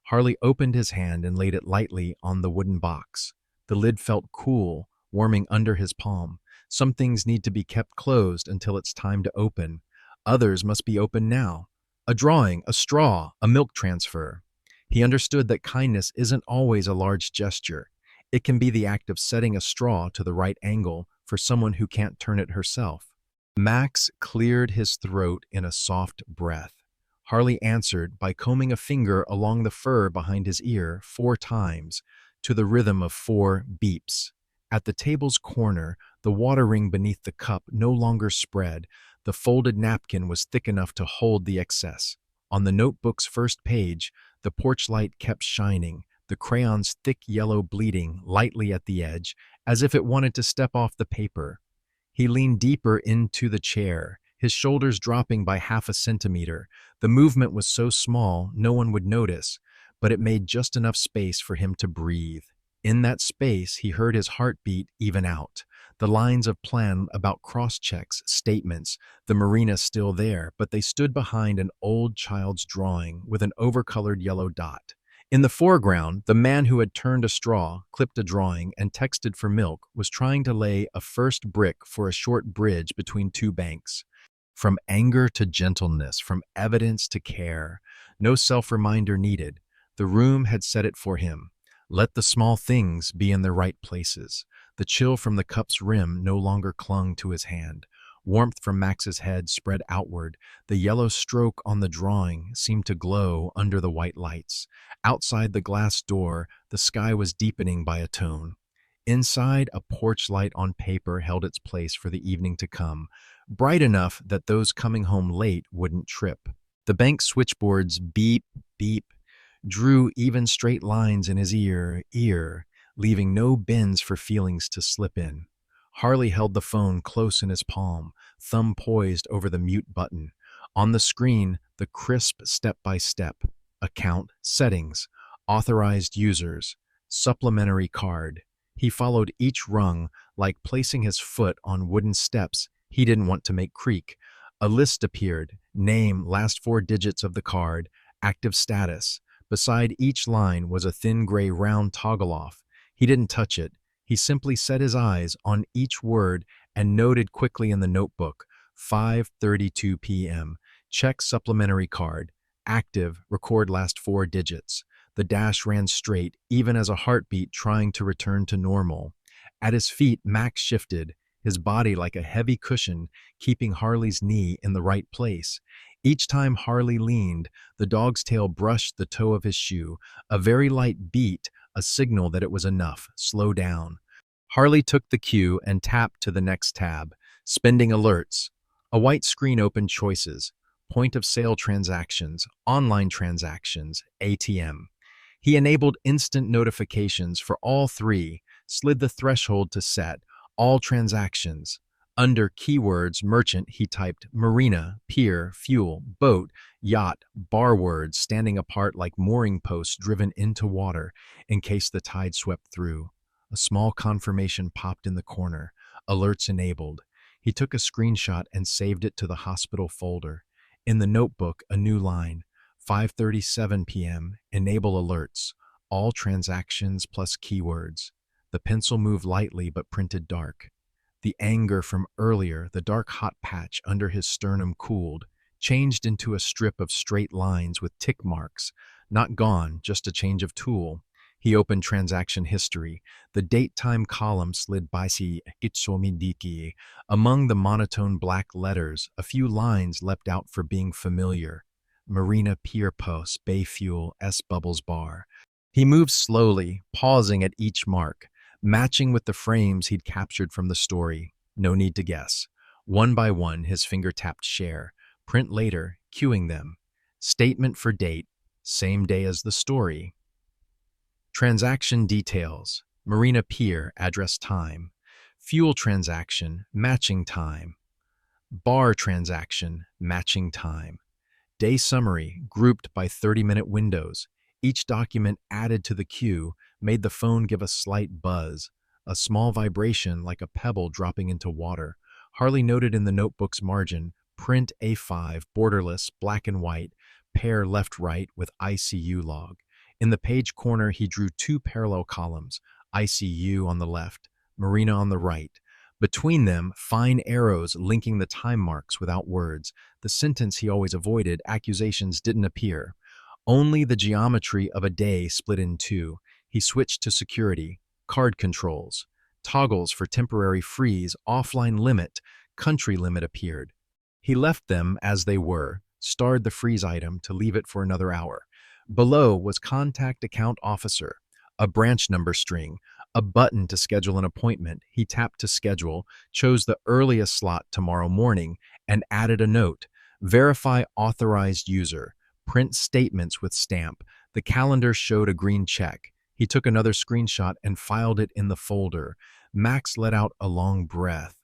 Harley opened his hand and laid it lightly on the wooden box. The lid felt cool, warming under his palm. Some things need to be kept closed until it's time to open. Others must be open now. A drawing, a straw, a milk transfer. He understood that kindness isn't always a large gesture. It can be the act of setting a straw to the right angle for someone who can't turn it herself. Max cleared his throat in a soft breath. Harley answered by combing a finger along the fur behind his ear 4 times, to the rhythm of 4 beeps. At the table's corner, the water ring beneath the cup no longer spread. The folded napkin was thick enough to hold the excess. On the notebook's first page, the porch light kept shining, the crayon's thick yellow bleeding lightly at the edge, as if it wanted to step off the paper. He leaned deeper into the chair, his shoulders dropping by 1/2 centimeter. The movement was so small no one would notice, but it made just enough space for him to breathe. In that space, he heard his heartbeat even out. The lines of plan about cross-checks, statements, the marina still there, but they stood behind an old child's drawing with an overcolored yellow dot. In the foreground, the man who had turned a straw, clipped a drawing, and texted for milk was trying to lay a first brick for a short bridge between 2 banks. From anger to gentleness, from evidence to care, no self-reminder needed. The room had said it for him. Let the small things be in their right places. The chill from the cup's rim no longer clung to his hand. Warmth from Max's head spread outward. The yellow stroke on the drawing seemed to glow under the white lights. Outside the glass door, the sky was deepening by a tone. Inside, a porch light on paper held its place for the evening to come, bright enough that those coming home late wouldn't trip. The bank switchboard's beep, beep, drew even straight lines in his ear, leaving no bends for feelings to slip in. Harley held the phone close in his palm, thumb poised over the mute button. On the screen, the crisp step-by-step. Account, settings, authorized users, supplementary card. He followed each rung like placing his foot on wooden steps he didn't want to make creak. A list appeared, name, last 4 digits of the card, active status. Beside each line was a thin gray round toggle off. He didn't touch it. He simply set his eyes on each word and noted quickly in the notebook, 5:32 p.m. Check supplementary card. Active, record last 4 digits. The dash ran straight, even as a heartbeat trying to return to normal. At his feet, Max shifted, his body like a heavy cushion, keeping Harley's knee in the right place. Each time Harley leaned, the dog's tail brushed the toe of his shoe, a very light beat, a signal that it was enough. Slow down. Harley took the cue and tapped to the next tab. Spending alerts. A white screen opened choices. Point of sale transactions, online transactions, ATM. He enabled instant notifications for all 3, slid the threshold to set, all transactions. Under keywords merchant, he typed marina, pier, fuel, boat, yacht, bar words standing apart like mooring posts driven into water in case the tide swept through. A small confirmation popped in the corner. Alerts enabled. He took a screenshot and saved it to the hospital folder. In the notebook, a new line. 5:37 p.m. Enable alerts. All transactions plus keywords. The pencil moved lightly but printed dark. The anger from earlier, the dark hot patch under his sternum cooled, changed into a strip of straight lines with tick marks. Not gone, just a change of tool. He opened transaction history. The date-time column slid by Itsomidiki. Among the monotone black letters, a few lines leapt out for being familiar. Marina Pier Post, Bay Fuel, S Bubbles Bar. He moved slowly, pausing at each mark, matching with the frames he'd captured from the story. No need to guess. One by one, his finger tapped share. Print later, cueing them. Statement for date, same day as the story. Transaction details. Marina Pier, address time. Fuel transaction, matching time. Bar transaction, matching time. Day summary, grouped by 30-minute windows. Each document added to the queue made the phone give a slight buzz, a small vibration like a pebble dropping into water. Harley noted in the notebook's margin, print A5, borderless, black and white, pair left-right with ICU log. In the page corner, he drew two parallel columns, ICU on the left, Marina on the right. Between them, fine arrows linking the time marks without words. The sentence he always avoided, accusations, didn't appear. Only the geometry of a day split in two. He switched to security, card controls. Toggles for temporary freeze, offline limit, country limit appeared. He left them as they were, starred the freeze item to leave it for another hour. Below was contact account officer, a branch number string, a button to schedule an appointment. He tapped to schedule, chose the earliest slot tomorrow morning, and added a note. Verify authorized user. Print statements with stamp. The calendar showed a green check. He took another screenshot and filed it in the folder. Max let out a long breath.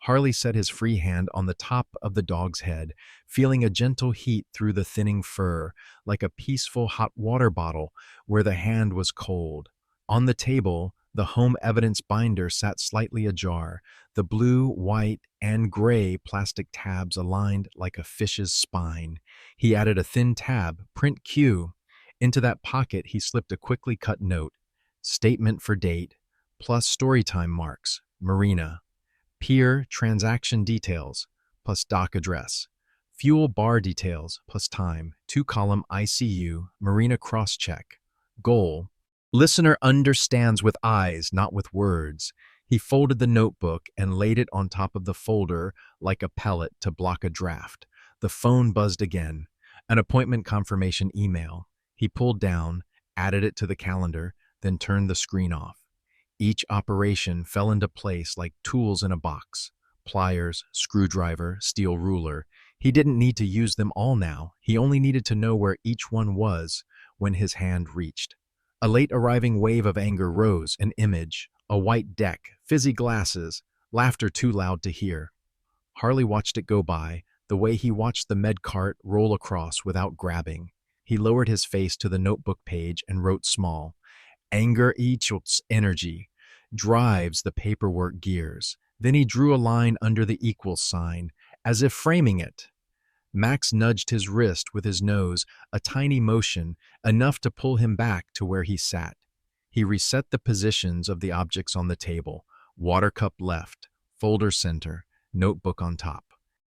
Harley set his free hand on the top of the dog's head, feeling a gentle heat through the thinning fur, like a peaceful hot water bottle where the hand was cold. On the table, the home evidence binder sat slightly ajar, the blue, white, and gray plastic tabs aligned like a fish's spine. He added a thin tab, print Q. Into that pocket, he slipped a quickly cut note. Statement for date, plus storytime marks, Marina. Pier transaction details, plus dock address. Fuel bar details, plus time, 2-column ICU, Marina cross-check. Goal. Listener understands with eyes, not with words. He folded the notebook and laid it on top of the folder like a pellet to block a draft. The phone buzzed again. An appointment confirmation email. He pulled down, added it to the calendar, then turned the screen off. Each operation fell into place like tools in a box. Pliers, screwdriver, steel ruler. He didn't need to use them all now. He only needed to know where each one was when his hand reached. A late-arriving wave of anger rose, an image, a white deck, fizzy glasses, laughter too loud to hear. Harley watched it go by, the way he watched the med cart roll across without grabbing. He lowered his face to the notebook page and wrote small. Anger equals energy, drives the paperwork gears. Then he drew a line under the equals sign, as if framing it. Max nudged his wrist with his nose, a tiny motion, enough to pull him back to where he sat. He reset the positions of the objects on the table. Water cup left, folder center, notebook on top.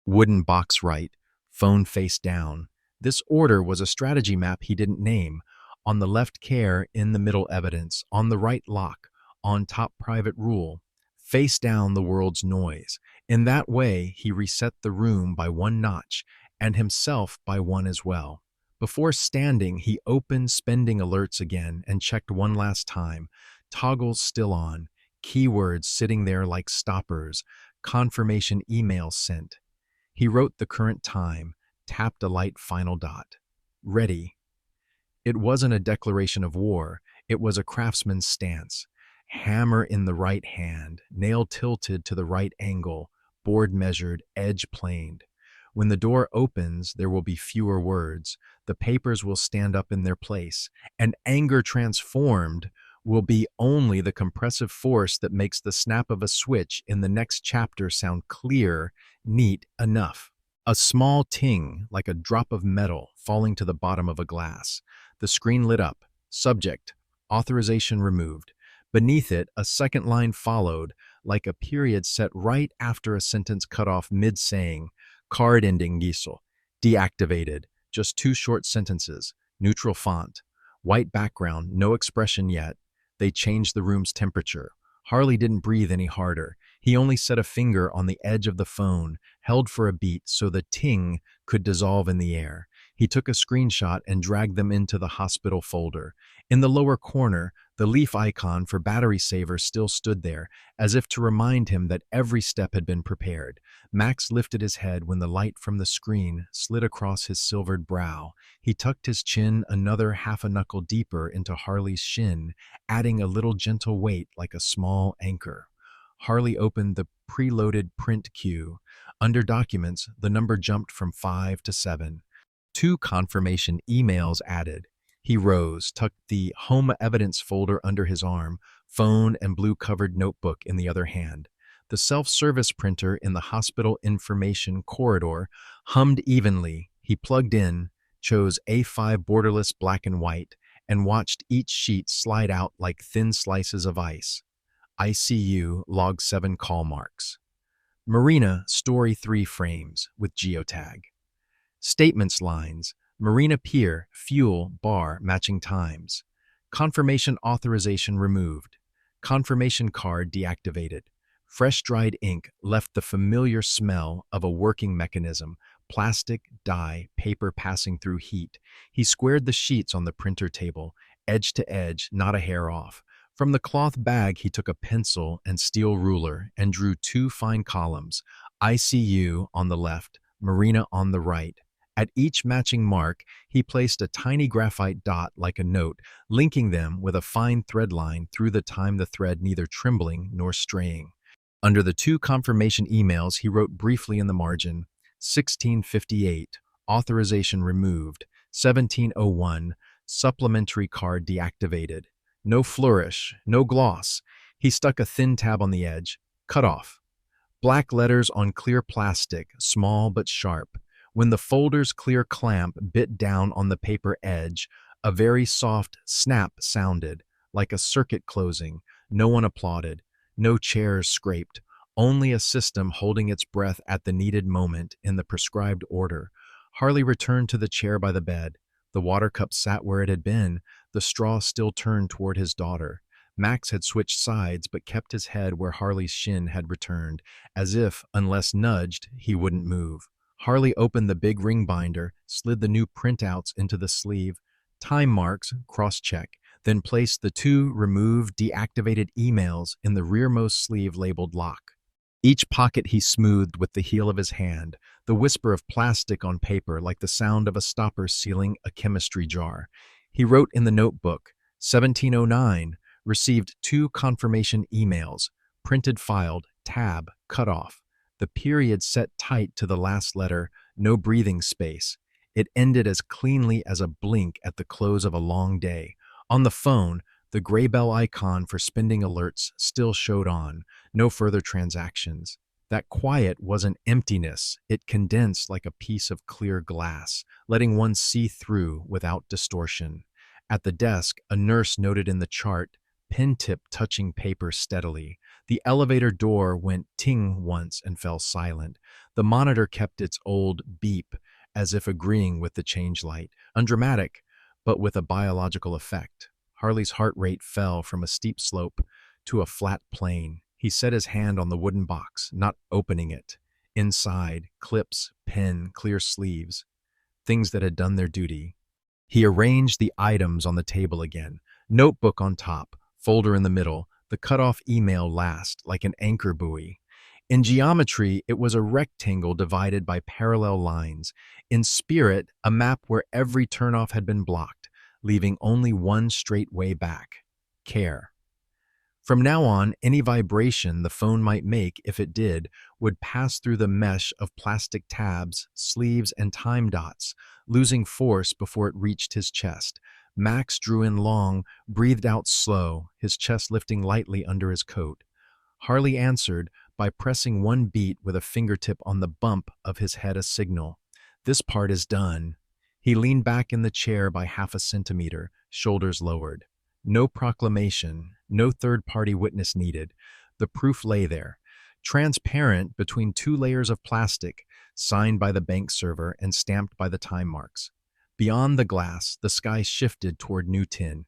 Wooden box right, phone face down. This order was a strategy map he didn't name. On the left care, in the middle evidence, on the right lock, on top private rule. Face down the world's noise. In that way, he reset the room by one notch, and himself by one as well. Before standing, he opened spending alerts again and checked one last time. Toggles still on, keywords sitting there like stoppers, confirmation email sent. He wrote the current time, tapped a light final dot. Ready. It wasn't a declaration of war, it was a craftsman's stance. Hammer in the right hand, nail tilted to the right angle, board measured, edge planed. When the door opens, there will be fewer words. The papers will stand up in their place, and anger transformed will be only the compressive force that makes the snap of a switch in the next chapter sound clear, neat enough. A small ting, like a drop of metal falling to the bottom of a glass. The screen lit up. Subject, authorization removed. Beneath it, a second line followed, like a period set right after a sentence cut off mid-saying. Card ending Gisel. Deactivated. Just 2 short sentences. Neutral font. White background, no expression yet. They changed the room's temperature. Harley didn't breathe any harder. He only set a finger on the edge of the phone, held for a beat so the ting could dissolve in the air. He took a screenshot and dragged them into the hospital folder. In the lower corner, the leaf icon for battery saver still stood there, as if to remind him that every step had been prepared. Max lifted his head when the light from the screen slid across his silvered brow. He tucked his chin another half a knuckle deeper into Harley's shin, adding a little gentle weight like a small anchor. Harley opened the preloaded print queue. Under Documents, the number jumped from 5 to 7. 2 confirmation emails added. He rose, tucked the home evidence folder under his arm, phone and blue-covered notebook in the other hand. The self-service printer in the hospital information corridor hummed evenly. He plugged in, chose A5 borderless black and white, and watched each sheet slide out like thin slices of ice. ICU log 7 call marks. Marina story 3 frames with geotag. Statements lines, Marina Pier, fuel, bar, matching times. Confirmation authorization removed. Confirmation card deactivated. Fresh dried ink left the familiar smell of a working mechanism, plastic, dye, paper passing through heat. He squared the sheets on the printer table, edge to edge, not a hair off. From the cloth bag, he took a pencil and steel ruler and drew 2 fine columns, ICU on the left, Marina on the right. At each matching mark, he placed a tiny graphite dot like a note, linking them with a fine thread line through the time, the thread neither trembling nor straying. Under the 2 confirmation emails, he wrote briefly in the margin, 1658, authorization removed, 1701, supplementary card deactivated. No flourish, no gloss. He stuck a thin tab on the edge. Cut off. Black letters on clear plastic, small but sharp. When the folder's clear clamp bit down on the paper edge, a very soft snap sounded, like a circuit closing. No one applauded. No chairs scraped. Only a system holding its breath at the needed moment in the prescribed order. Harley returned to the chair by the bed. The water cup sat where it had been, the straw still turned toward his daughter. Max had switched sides but kept his head where Harley's shin had returned, as if, unless nudged, he wouldn't move. Harley opened the big ring binder, slid the new printouts into the sleeve, time marks, cross-check, then placed the 2 removed, deactivated emails in the rearmost sleeve labeled lock. Each pocket he smoothed with the heel of his hand, the whisper of plastic on paper like the sound of a stopper sealing a chemistry jar. He wrote in the notebook, 1709, received 2 confirmation emails, printed filed, tab, cut off. The period set tight to the last letter, no breathing space. It ended as cleanly as a blink at the close of a long day. On the phone, the gray bell icon for spending alerts still showed on, no further transactions. That quiet wasn't emptiness, it condensed like a piece of clear glass, letting one see through without distortion. At the desk, a nurse noted in the chart, pen tip touching paper steadily. The elevator door went ting once and fell silent. The monitor kept its old beep, as if agreeing with the change light. Undramatic, but with a biological effect. Harley's heart rate fell from a steep slope to a flat plane. He set his hand on the wooden box, not opening it. Inside, clips, pen, clear sleeves, things that had done their duty. He arranged the items on the table again. Notebook on top, folder in the middle, the cut-off email last, like an anchor buoy. In geometry, it was a rectangle divided by parallel lines. In spirit, a map where every turnoff had been blocked, leaving only one straight way back. Care. From now on, any vibration the phone might make, if it did, would pass through the mesh of plastic tabs, sleeves, and time dots, losing force before it reached his chest. Max drew in long, breathed out slow, his chest lifting lightly under his coat. Harley answered by pressing one beat with a fingertip on the bump of his head, a signal. This part is done. He leaned back in the chair by half a centimeter, shoulders lowered. No proclamation, no third-party witness needed. The proof lay there, transparent between 2 layers of plastic, signed by the bank server and stamped by the time marks. Beyond the glass, the sky shifted toward new tin.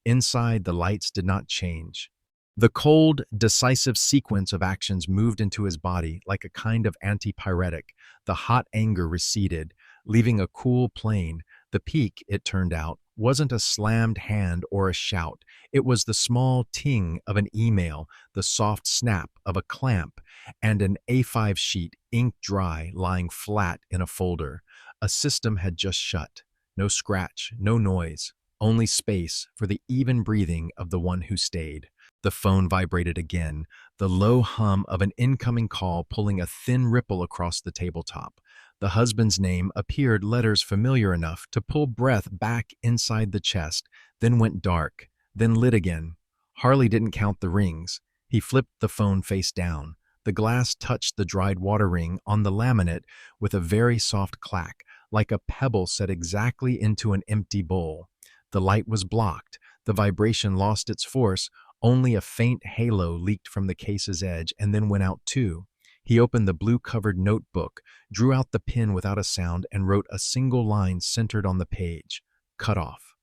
Inside, the lights did not change. The cold, decisive sequence of actions moved into his body like a kind of antipyretic. The hot anger receded. leaving a cool plane. The peak, it turned out, wasn't a slammed hand or a shout. It was the small ting of an email, the soft snap of a clamp, and an A5 sheet, ink dry, lying flat in a folder. A system had just shut. No scratch, no noise, only space for the even breathing of the one who stayed. The phone vibrated again, the low hum of an incoming call pulling a thin ripple across the tabletop. The husband's name appeared letters familiar enough to pull breath back inside the chest, then went dark, then lit again. Harley didn't count the rings. He flipped the phone face down. The glass touched the dried water ring on the laminate with a very soft clack, like a pebble set exactly into an empty bowl. The light was blocked. The vibration lost its force. Only a faint halo leaked from the case's edge and then went out too. He opened the blue-covered notebook, drew out the pen without a sound, and wrote a single line centered on the page. Cut off.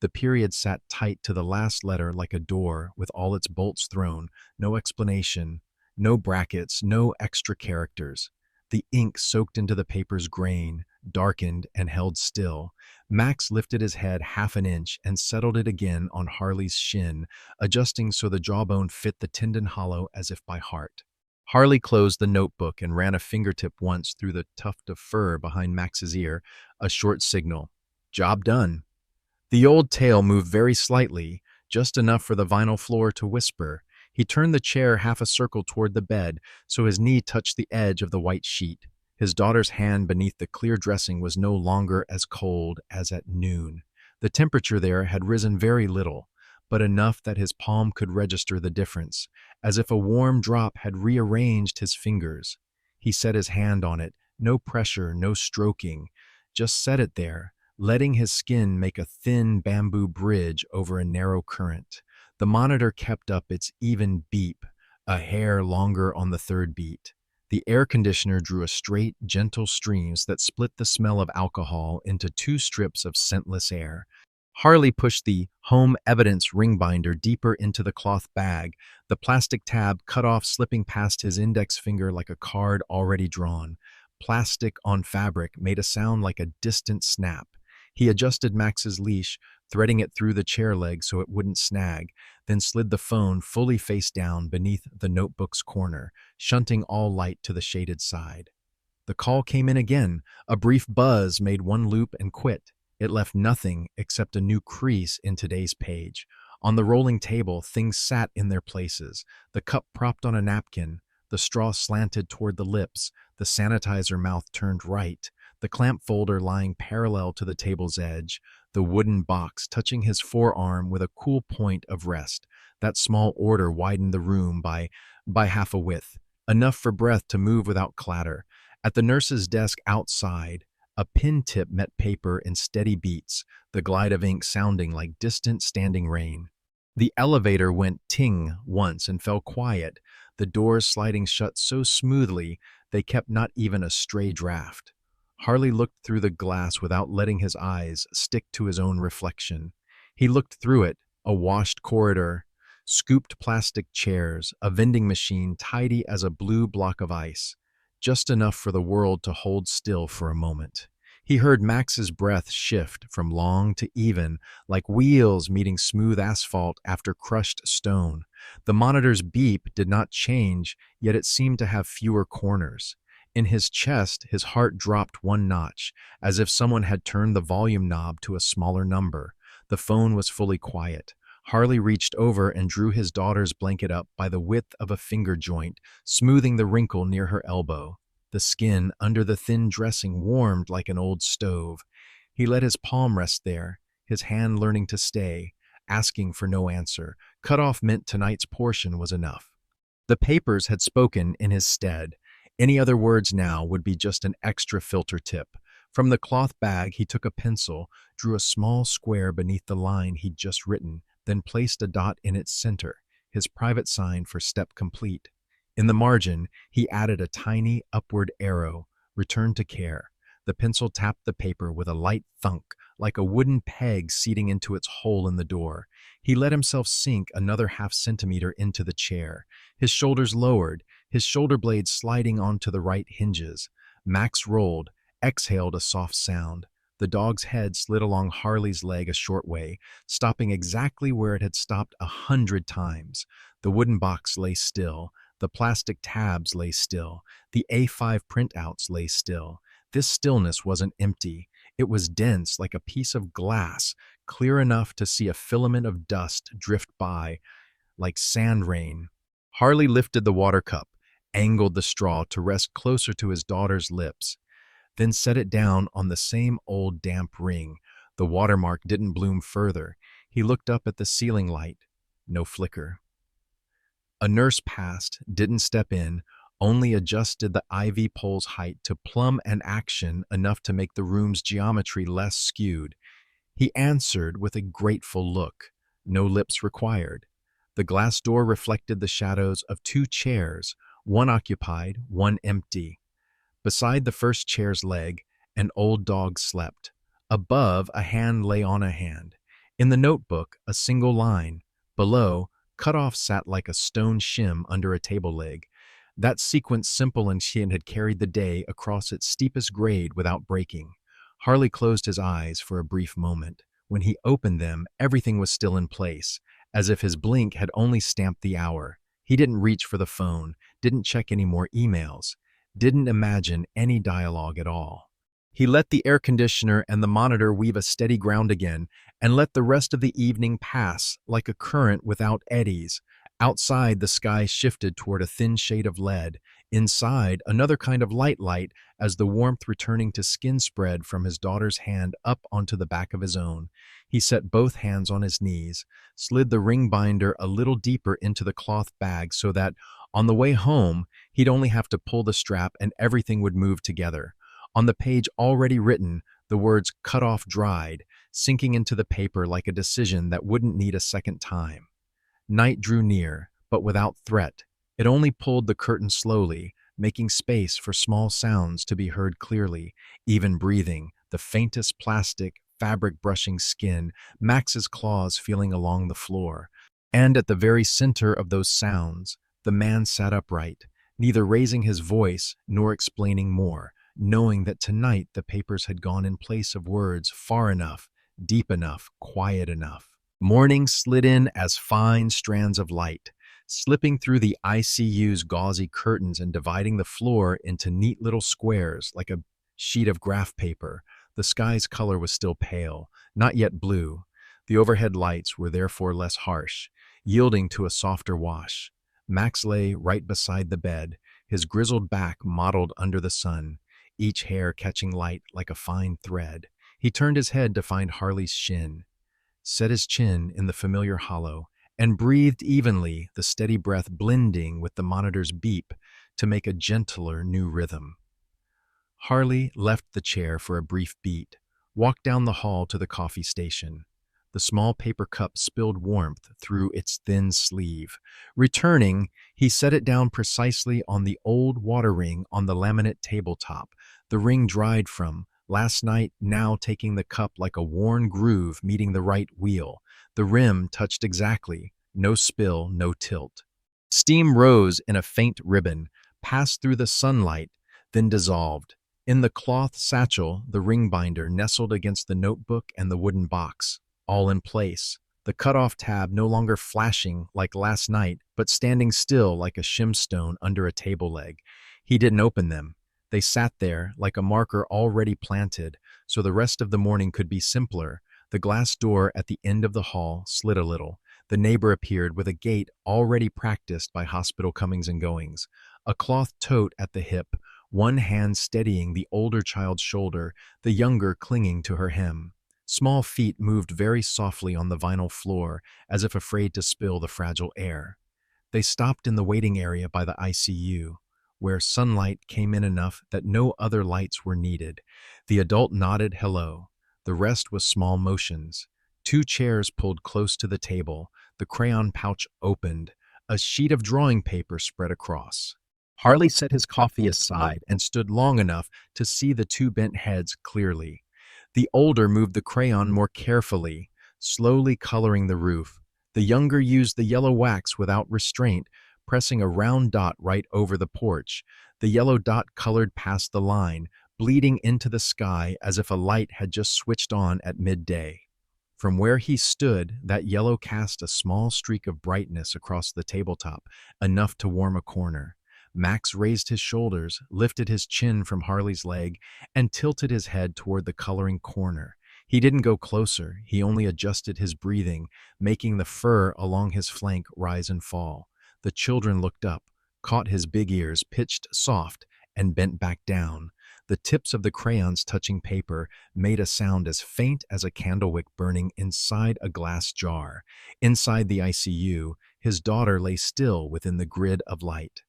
The period sat tight to the last letter like a door with all its bolts thrown, no explanation, no brackets, no extra characters. The ink soaked into the paper's grain, darkened and held still. Max lifted his head half an inch and settled it again on Harley's shin, adjusting so the jawbone fit the tendon hollow as if by heart. Harley closed the notebook and ran a fingertip once through the tuft of fur behind Max's ear, a short signal. Job done. The old tail moved very slightly, just enough for the vinyl floor to whisper. He turned the chair half a circle toward the bed, so his knee touched the edge of the white sheet. His daughter's hand beneath the clear dressing was no longer as cold as at noon. The temperature there had risen very little, but enough that his palm could register the difference, as if a warm drop had rearranged his fingers. He set his hand on it, no pressure, no stroking, just set it there, letting his skin make a thin bamboo bridge over a narrow current. The monitor kept up its even beep, a hair longer on the third beat. The air conditioner drew a straight, gentle streams that split the smell of alcohol into two strips of scentless air. Harley pushed the home evidence ring binder deeper into the cloth bag, the plastic tab cut off slipping past his index finger like a card already drawn. Plastic on fabric made a sound like a distant snap. He adjusted Max's leash, threading it through the chair leg so it wouldn't snag, then slid the phone fully face down beneath the notebook's corner, shunting all light to the shaded side. The call came in again. A brief buzz made one loop and quit. It left nothing except a new crease in today's page. On the rolling table, things sat in their places, the cup propped on a napkin, the straw slanted toward the lips, the sanitizer mouth turned right, the clamp folder lying parallel to the table's edge, the wooden box touching his forearm with a cool point of rest. That small order widened the room by half a width, enough for breath to move without clatter. At the nurse's desk outside, a pen tip met paper in steady beats, the glide of ink sounding like distant standing rain. The elevator went ting once and fell quiet, the doors sliding shut so smoothly they kept not even a stray draft. Harley looked through the glass without letting his eyes stick to his own reflection. He looked through it, a washed corridor, scooped plastic chairs, a vending machine tidy as a blue block of ice, just enough for the world to hold still for a moment. He heard Max's breath shift from long to even, like wheels meeting smooth asphalt after crushed stone. The monitor's beep did not change, yet it seemed to have fewer corners. In his chest, his heart dropped one notch, as if someone had turned the volume knob to a smaller number. The phone was fully quiet. Harley reached over and drew his daughter's blanket up by the width of a finger joint, smoothing the wrinkle near her elbow. The skin under the thin dressing warmed like an old stove. He let his palm rest there, his hand learning to stay, asking for no answer. Cut off meant tonight's portion was enough. The papers had spoken in his stead. Any other words now would be just an extra filter tip. From the cloth bag, he took a pencil, drew a small square beneath the line he'd just written, then placed a dot in its center, his private sign for step complete. In the margin, he added a tiny upward arrow, return to care. The pencil tapped the paper with a light thunk, like a wooden peg seating into its hole in the door. He let himself sink another half centimeter into the chair. His shoulders lowered, his shoulder blades sliding onto the right hinges. Max rolled, exhaled a soft sound. The dog's head slid along Harley's leg a short way, stopping exactly where it had stopped 100 times. The wooden box lay still. The plastic tabs lay still. The A5 printouts lay still. This stillness wasn't empty. It was dense like a piece of glass, clear enough to see a filament of dust drift by, like sand rain. Harley lifted the water cup, angled the straw to rest closer to his daughter's lips, then set it down on the same old damp ring. The watermark didn't bloom further. He looked up at the ceiling light. No flicker. A nurse passed, didn't step in, only adjusted the IV pole's height to plumb an action enough to make the room's geometry less skewed. He answered with a grateful look. No lips required. The glass door reflected the shadows of two chairs, one occupied, one empty. Beside the first chair's leg, an old dog slept. Above, a hand lay on a hand. In the notebook, a single line. Below, Cutoff sat like a stone shim under a table leg. That sequence simple and Shin had carried the day across its steepest grade without breaking. Harley closed his eyes for a brief moment. When he opened them, everything was still in place, as if his blink had only stamped the hour. He didn't reach for the phone, didn't check any more emails, didn't imagine any dialogue at all. He let the air conditioner and the monitor weave a steady ground again, and let the rest of the evening pass like a current without eddies. Outside, the sky shifted toward a thin shade of lead. Inside, another kind of light as the warmth returning to skin spread from his daughter's hand up onto the back of his own. He set both hands on his knees, slid the ring binder a little deeper into the cloth bag so that, on the way home, he'd only have to pull the strap and everything would move together. On the page already written, the words "cut off" dried, sinking into the paper like a decision that wouldn't need a second time. Night drew near, but without threat. It only pulled the curtain slowly, making space for small sounds to be heard clearly, even breathing, the faintest plastic, fabric-brushing skin, Max's claws feeling along the floor. And at the very center of those sounds, the man sat upright, neither raising his voice nor explaining more, knowing that tonight the papers had gone in place of words far enough, deep enough, quiet enough. Morning slid in as fine strands of light, slipping through the ICU's gauzy curtains and dividing the floor into neat little squares like a sheet of graph paper. The sky's color was still pale, not yet blue. The overhead lights were therefore less harsh, yielding to a softer wash. Max lay right beside the bed, his grizzled back mottled under the sun, each hair catching light like a fine thread. He turned his head to find Harley's shin, set his chin in the familiar hollow, and breathed evenly, the steady breath blending with the monitor's beep to make a gentler new rhythm. Harley left the chair for a brief beat, walked down the hall to the coffee station. The small paper cup spilled warmth through its thin sleeve. Returning, he set it down precisely on the old water ring on the laminate tabletop, the ring dried from last night, now taking the cup like a worn groove meeting the right wheel. The rim touched exactly, no spill, no tilt. Steam rose in a faint ribbon, passed through the sunlight, then dissolved. In the cloth satchel, the ring binder nestled against the notebook and the wooden box, all in place. The cut-off tab no longer flashing like last night, but standing still like a shimstone under a table leg. He didn't open them. They sat there like a marker already planted, so the rest of the morning could be simpler. The glass door at the end of the hall slid a little. The neighbor appeared with a gait already practiced by hospital comings and goings, a cloth tote at the hip, one hand steadying the older child's shoulder, the younger clinging to her hem. Small feet moved very softly on the vinyl floor, as if afraid to spill the fragile air. They stopped in the waiting area by the ICU, where sunlight came in enough that no other lights were needed. The adult nodded hello. The rest was small motions. 2 chairs pulled close to the table, the crayon pouch opened, a sheet of drawing paper spread across. Harley set his coffee aside and stood long enough to see the 2 bent heads clearly. The older moved the crayon more carefully, slowly coloring the roof. The younger used the yellow wax without restraint, pressing a round dot right over the porch. The yellow dot colored past the line, bleeding into the sky as if a light had just switched on at midday. From where he stood, that yellow cast a small streak of brightness across the tabletop, enough to warm a corner. Max raised his shoulders, lifted his chin from Harley's leg, and tilted his head toward the coloring corner. He didn't go closer, he only adjusted his breathing, making the fur along his flank rise and fall. The children looked up, caught his big ears pitched soft, and bent back down. The tips of the crayons touching paper made a sound as faint as a candlewick burning inside a glass jar. Inside the ICU, his daughter lay still within the grid of light.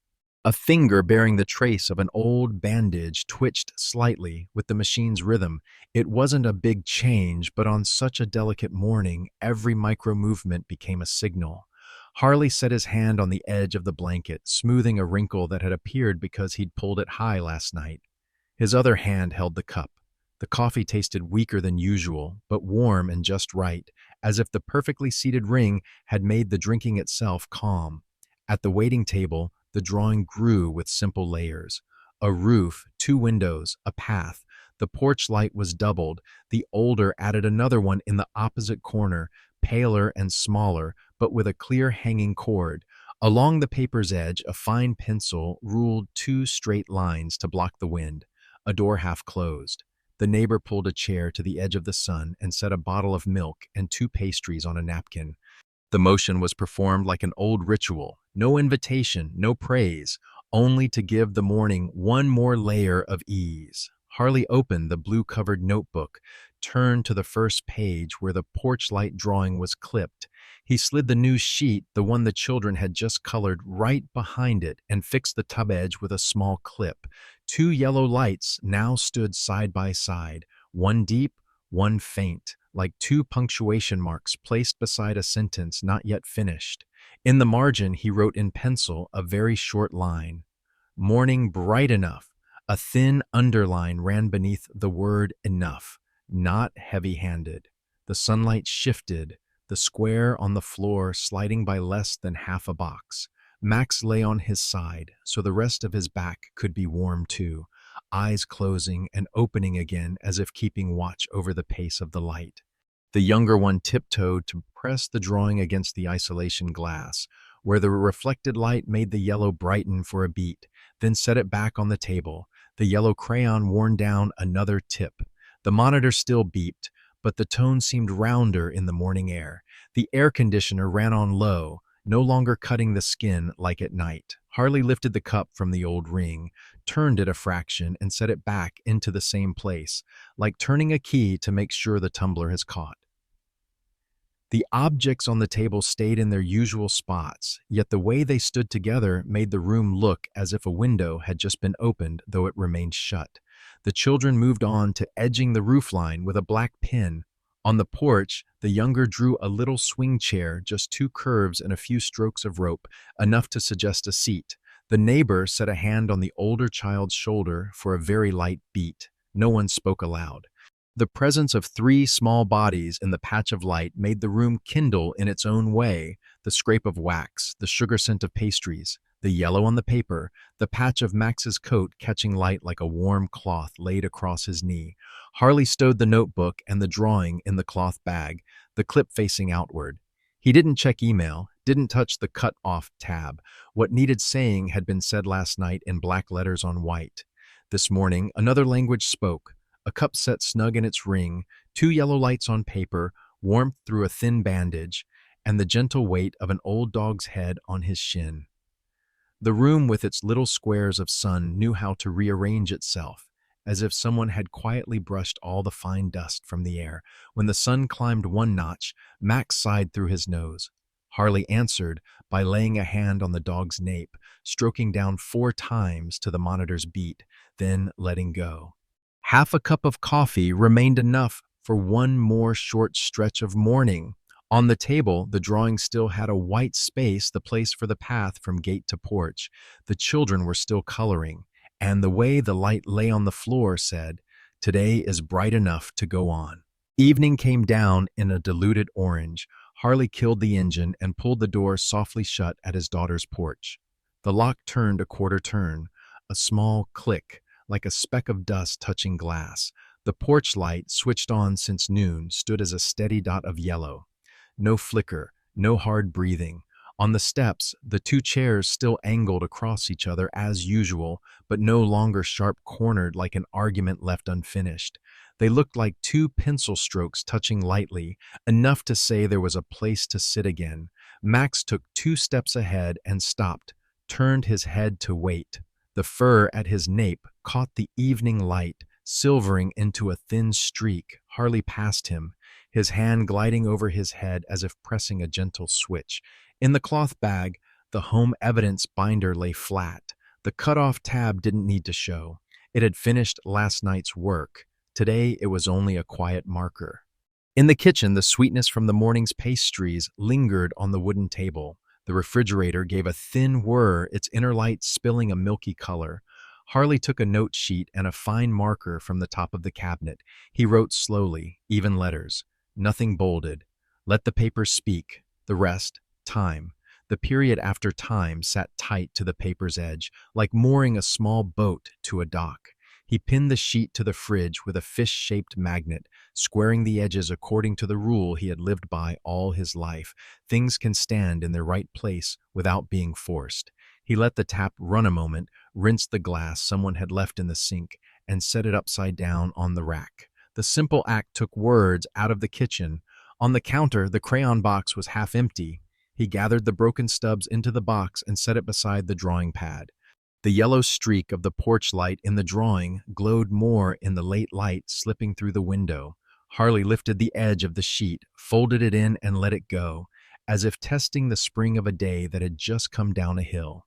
A finger bearing the trace of an old bandage twitched slightly with the machine's rhythm. It wasn't a big change, but on such a delicate morning, every micro-movement became a signal. Harley set his hand on the edge of the blanket, smoothing a wrinkle that had appeared because he'd pulled it high last night. His other hand held the cup. The coffee tasted weaker than usual, but warm and just right, as if the perfectly seated ring had made the drinking itself calm. At the waiting table, the drawing grew with simple layers. A roof, 2 windows, a path. The porch light was doubled. The older added another one in the opposite corner, paler and smaller, but with a clear hanging cord. Along the paper's edge, a fine pencil ruled 2 straight lines to block the wind. A door half closed. The neighbor pulled a chair to the edge of the sun and set a bottle of milk and 2 pastries on a napkin. The motion was performed like an old ritual. No invitation, no praise, only to give the morning one more layer of ease. Harley opened the blue-covered notebook, turned to the first page where the porch light drawing was clipped. He slid the new sheet, the one the children had just colored, right behind it and fixed the tub edge with a small clip. 2 yellow lights now stood side by side, one deep, one faint, like 2 punctuation marks placed beside a sentence not yet finished. In the margin, he wrote in pencil a very short line. Morning bright enough. A thin underline ran beneath the word enough, not heavy-handed. The sunlight shifted, the square on the floor sliding by less than half a box. Max lay on his side, so the rest of his back could be warm too, eyes closing and opening again as if keeping watch over the pace of the light. The younger one tiptoed to press the drawing against the isolation glass, where the reflected light made the yellow brighten for a beat, then set it back on the table, the yellow crayon worn down another tip. The monitor still beeped, but the tone seemed rounder in the morning air. The air conditioner ran on low, no longer cutting the skin like at night. Harley lifted the cup from the old ring, turned it a fraction, and set it back into the same place, like turning a key to make sure the tumbler has caught. The objects on the table stayed in their usual spots, yet the way they stood together made the room look as if a window had just been opened, though it remained shut. The children moved on to edging the roofline with a black pin. On the porch, the younger drew a little swing chair, just 2 curves and a few strokes of rope, enough to suggest a seat. The neighbor set a hand on the older child's shoulder for a very light beat. No one spoke aloud. The presence of 3 small bodies in the patch of light made the room kindle in its own way, the scrape of wax, the sugar scent of pastries, the yellow on the paper, the patch of Max's coat catching light like a warm cloth laid across his knee. Harley stowed the notebook and the drawing in the cloth bag, the clip facing outward. He didn't check email, didn't touch the cut-off tab. What needed saying had been said last night in black letters on white. This morning, another language spoke. A cup set snug in its ring, 2 yellow lights on paper, warmth through a thin bandage, and the gentle weight of an old dog's head on his shin. The room with its little squares of sun knew how to rearrange itself, as if someone had quietly brushed all the fine dust from the air. When the sun climbed 1 notch, Max sighed through his nose. Harley answered by laying a hand on the dog's nape, stroking down 4 times to the monitor's beat, then letting go. Half a cup of coffee remained enough for one more short stretch of morning. On the table, the drawing still had a white space, the place for the path from gate to porch. The children were still coloring, and the way the light lay on the floor said, "Today is bright enough to go on." Evening came down in a diluted orange. Harley killed the engine and pulled the door softly shut at his daughter's porch. The lock turned a quarter turn, a small click, like a speck of dust touching glass. The porch light, switched on since noon, stood as a steady dot of yellow. No flicker, no hard breathing. On the steps, the two chairs still angled across each other as usual, but no longer sharp-cornered like an argument left unfinished. They looked like two pencil strokes touching lightly, enough to say there was a place to sit again. Max took 2 steps ahead and stopped, turned his head to wait. The fur at his nape caught the evening light, silvering into a thin streak. Harley passed him, his hand gliding over his head as if pressing a gentle switch. In the cloth bag, the home evidence binder lay flat. The cut-off tab didn't need to show. It had finished last night's work. Today it was only a quiet marker. In the kitchen, the sweetness from the morning's pastries lingered on the wooden table. The refrigerator gave a thin whir, its inner light spilling a milky color. Harley took a note sheet and a fine marker from the top of the cabinet. He wrote slowly, even letters. Nothing bolded. Let the paper speak. The rest, time. The period after time sat tight to the paper's edge, like mooring a small boat to a dock. He pinned the sheet to the fridge with a fish-shaped magnet, squaring the edges according to the rule he had lived by all his life. Things can stand in their right place without being forced. He let the tap run a moment, rinsed the glass someone had left in the sink, and set it upside down on the rack. The simple act took words out of the kitchen. On the counter, the crayon box was half empty. He gathered the broken stubs into the box and set it beside the drawing pad. The yellow streak of the porch light in the drawing glowed more in the late light slipping through the window. Harley lifted the edge of the sheet, folded it in, and let it go, as if testing the spring of a day that had just come down a hill.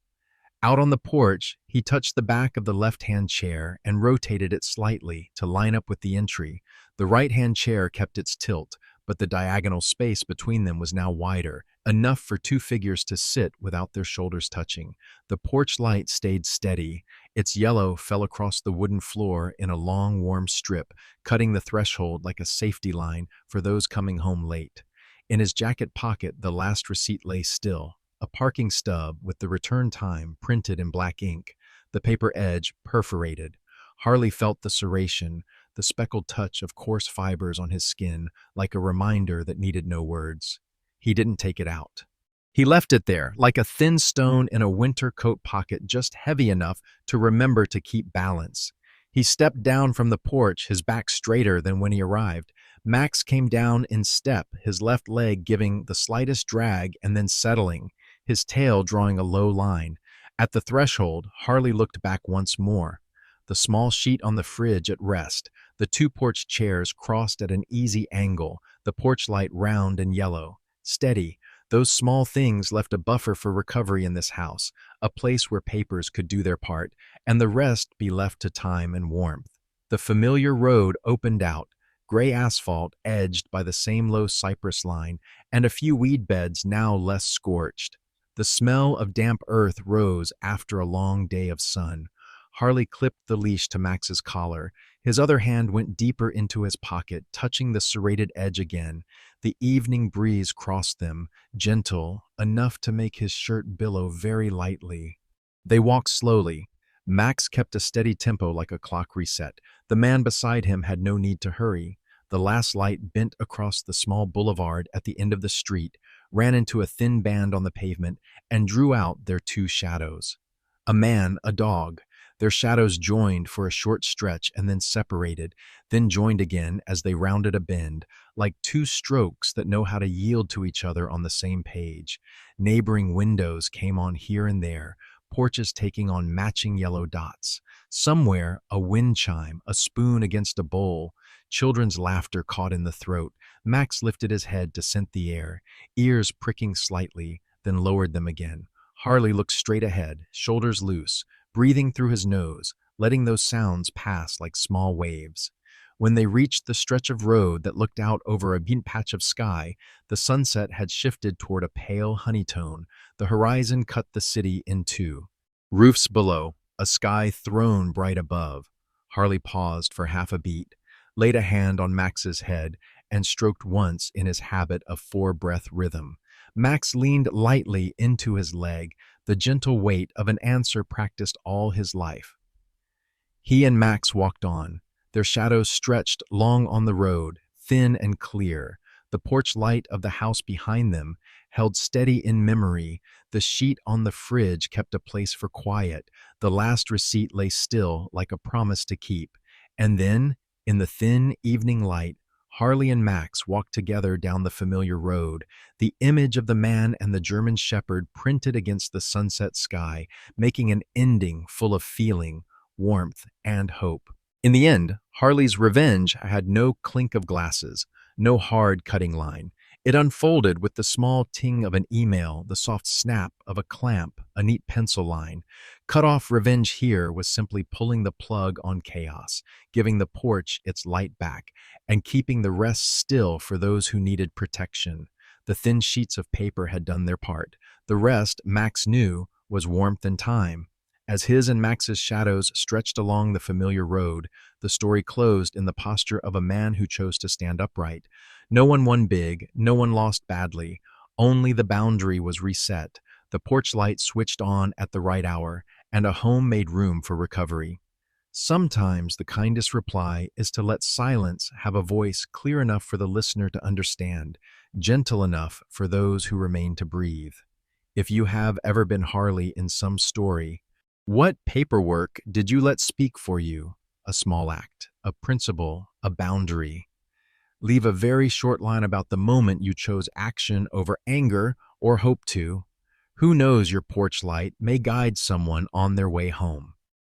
Out on the porch, he touched the back of the left-hand chair and rotated it slightly to line up with the entry. The right-hand chair kept its tilt, but the diagonal space between them was now wider, enough for two figures to sit without their shoulders touching. The porch light stayed steady. Its yellow fell across the wooden floor in a long, warm strip, cutting the threshold like a safety line for those coming home late. In his jacket pocket, the last receipt lay still, a parking stub with the return time printed in black ink, the paper edge perforated. Harley felt the serration, the speckled touch of coarse fibers on his skin, like a reminder that needed no words. He didn't take it out. He left it there, like a thin stone in a winter coat pocket, just heavy enough to remember to keep balance. He stepped down from the porch, his back straighter than when he arrived. Max came down in step, his left leg giving the slightest drag and then settling, his tail drawing a low line. At the threshold, Harley looked back once more. The small sheet on the fridge at rest, the two porch chairs crossed at an easy angle, the porch light round and yellow. Steady, those small things left a buffer for recovery in this house, a place where papers could do their part, and the rest be left to time and warmth. The familiar road opened out, gray asphalt edged by the same low cypress line, and a few weed beds now less scorched. The smell of damp earth rose after a long day of sun. Harley clipped the leash to Max's collar. His other hand went deeper into his pocket, touching the serrated edge again. The evening breeze crossed them, gentle, enough to make his shirt billow very lightly. They walked slowly. Max kept a steady tempo like a clock reset. The man beside him had no need to hurry. The last light bent across the small boulevard at the end of the street, ran into a thin band on the pavement, and drew out their two shadows. A man, a dog. Their shadows joined for a short stretch and then separated, then joined again as they rounded a bend, like two strokes that know how to yield to each other on the same page. Neighboring windows came on here and there, porches taking on matching yellow dots. Somewhere, a wind chime, a spoon against a bowl. Children's laughter caught in the throat. Max lifted his head to scent the air, ears pricking slightly, then lowered them again. Harley looked straight ahead, shoulders loose, breathing through his nose, letting those sounds pass like small waves. When they reached the stretch of road that looked out over a beaten patch of sky, the sunset had shifted toward a pale honeytone. The horizon cut the city in two. Roofs below, a sky throne bright above. Harley paused for half a beat, laid a hand on Max's head, and stroked once in his habit of four-breath rhythm. Max leaned lightly into his leg, the gentle weight of an answer practiced all his life. He and Max walked on. Their shadows stretched long on the road, thin and clear. The porch light of the house behind them held steady in memory. The sheet on the fridge kept a place for quiet. The last receipt lay still, like a promise to keep. And then, in the thin evening light, Harley and Max walked together down the familiar road, the image of the man and the German shepherd printed against the sunset sky, making an ending full of feeling, warmth, and hope. In the end, Harley's revenge had no clink of glasses, no hard cutting line. It unfolded with the small ting of an email, the soft snap of a clamp, a neat pencil line. Cut off revenge here was simply pulling the plug on chaos, giving the porch its light back, and keeping the rest still for those who needed protection. The thin sheets of paper had done their part. The rest, Max knew, was warmth and time. As his and Max's shadows stretched along the familiar road, the story closed in the posture of a man who chose to stand upright. No one won big, no one lost badly. Only the boundary was reset, the porch light switched on at the right hour, and a home made room for recovery. Sometimes the kindest reply is to let silence have a voice clear enough for the listener to understand, gentle enough for those who remain to breathe. If you have ever been Harley in some story, what paperwork did you let speak for you? A small act, a principle, a boundary. Leave a very short line about the moment you chose action over anger or hope to. Who knows, your porch light may guide someone on their way home.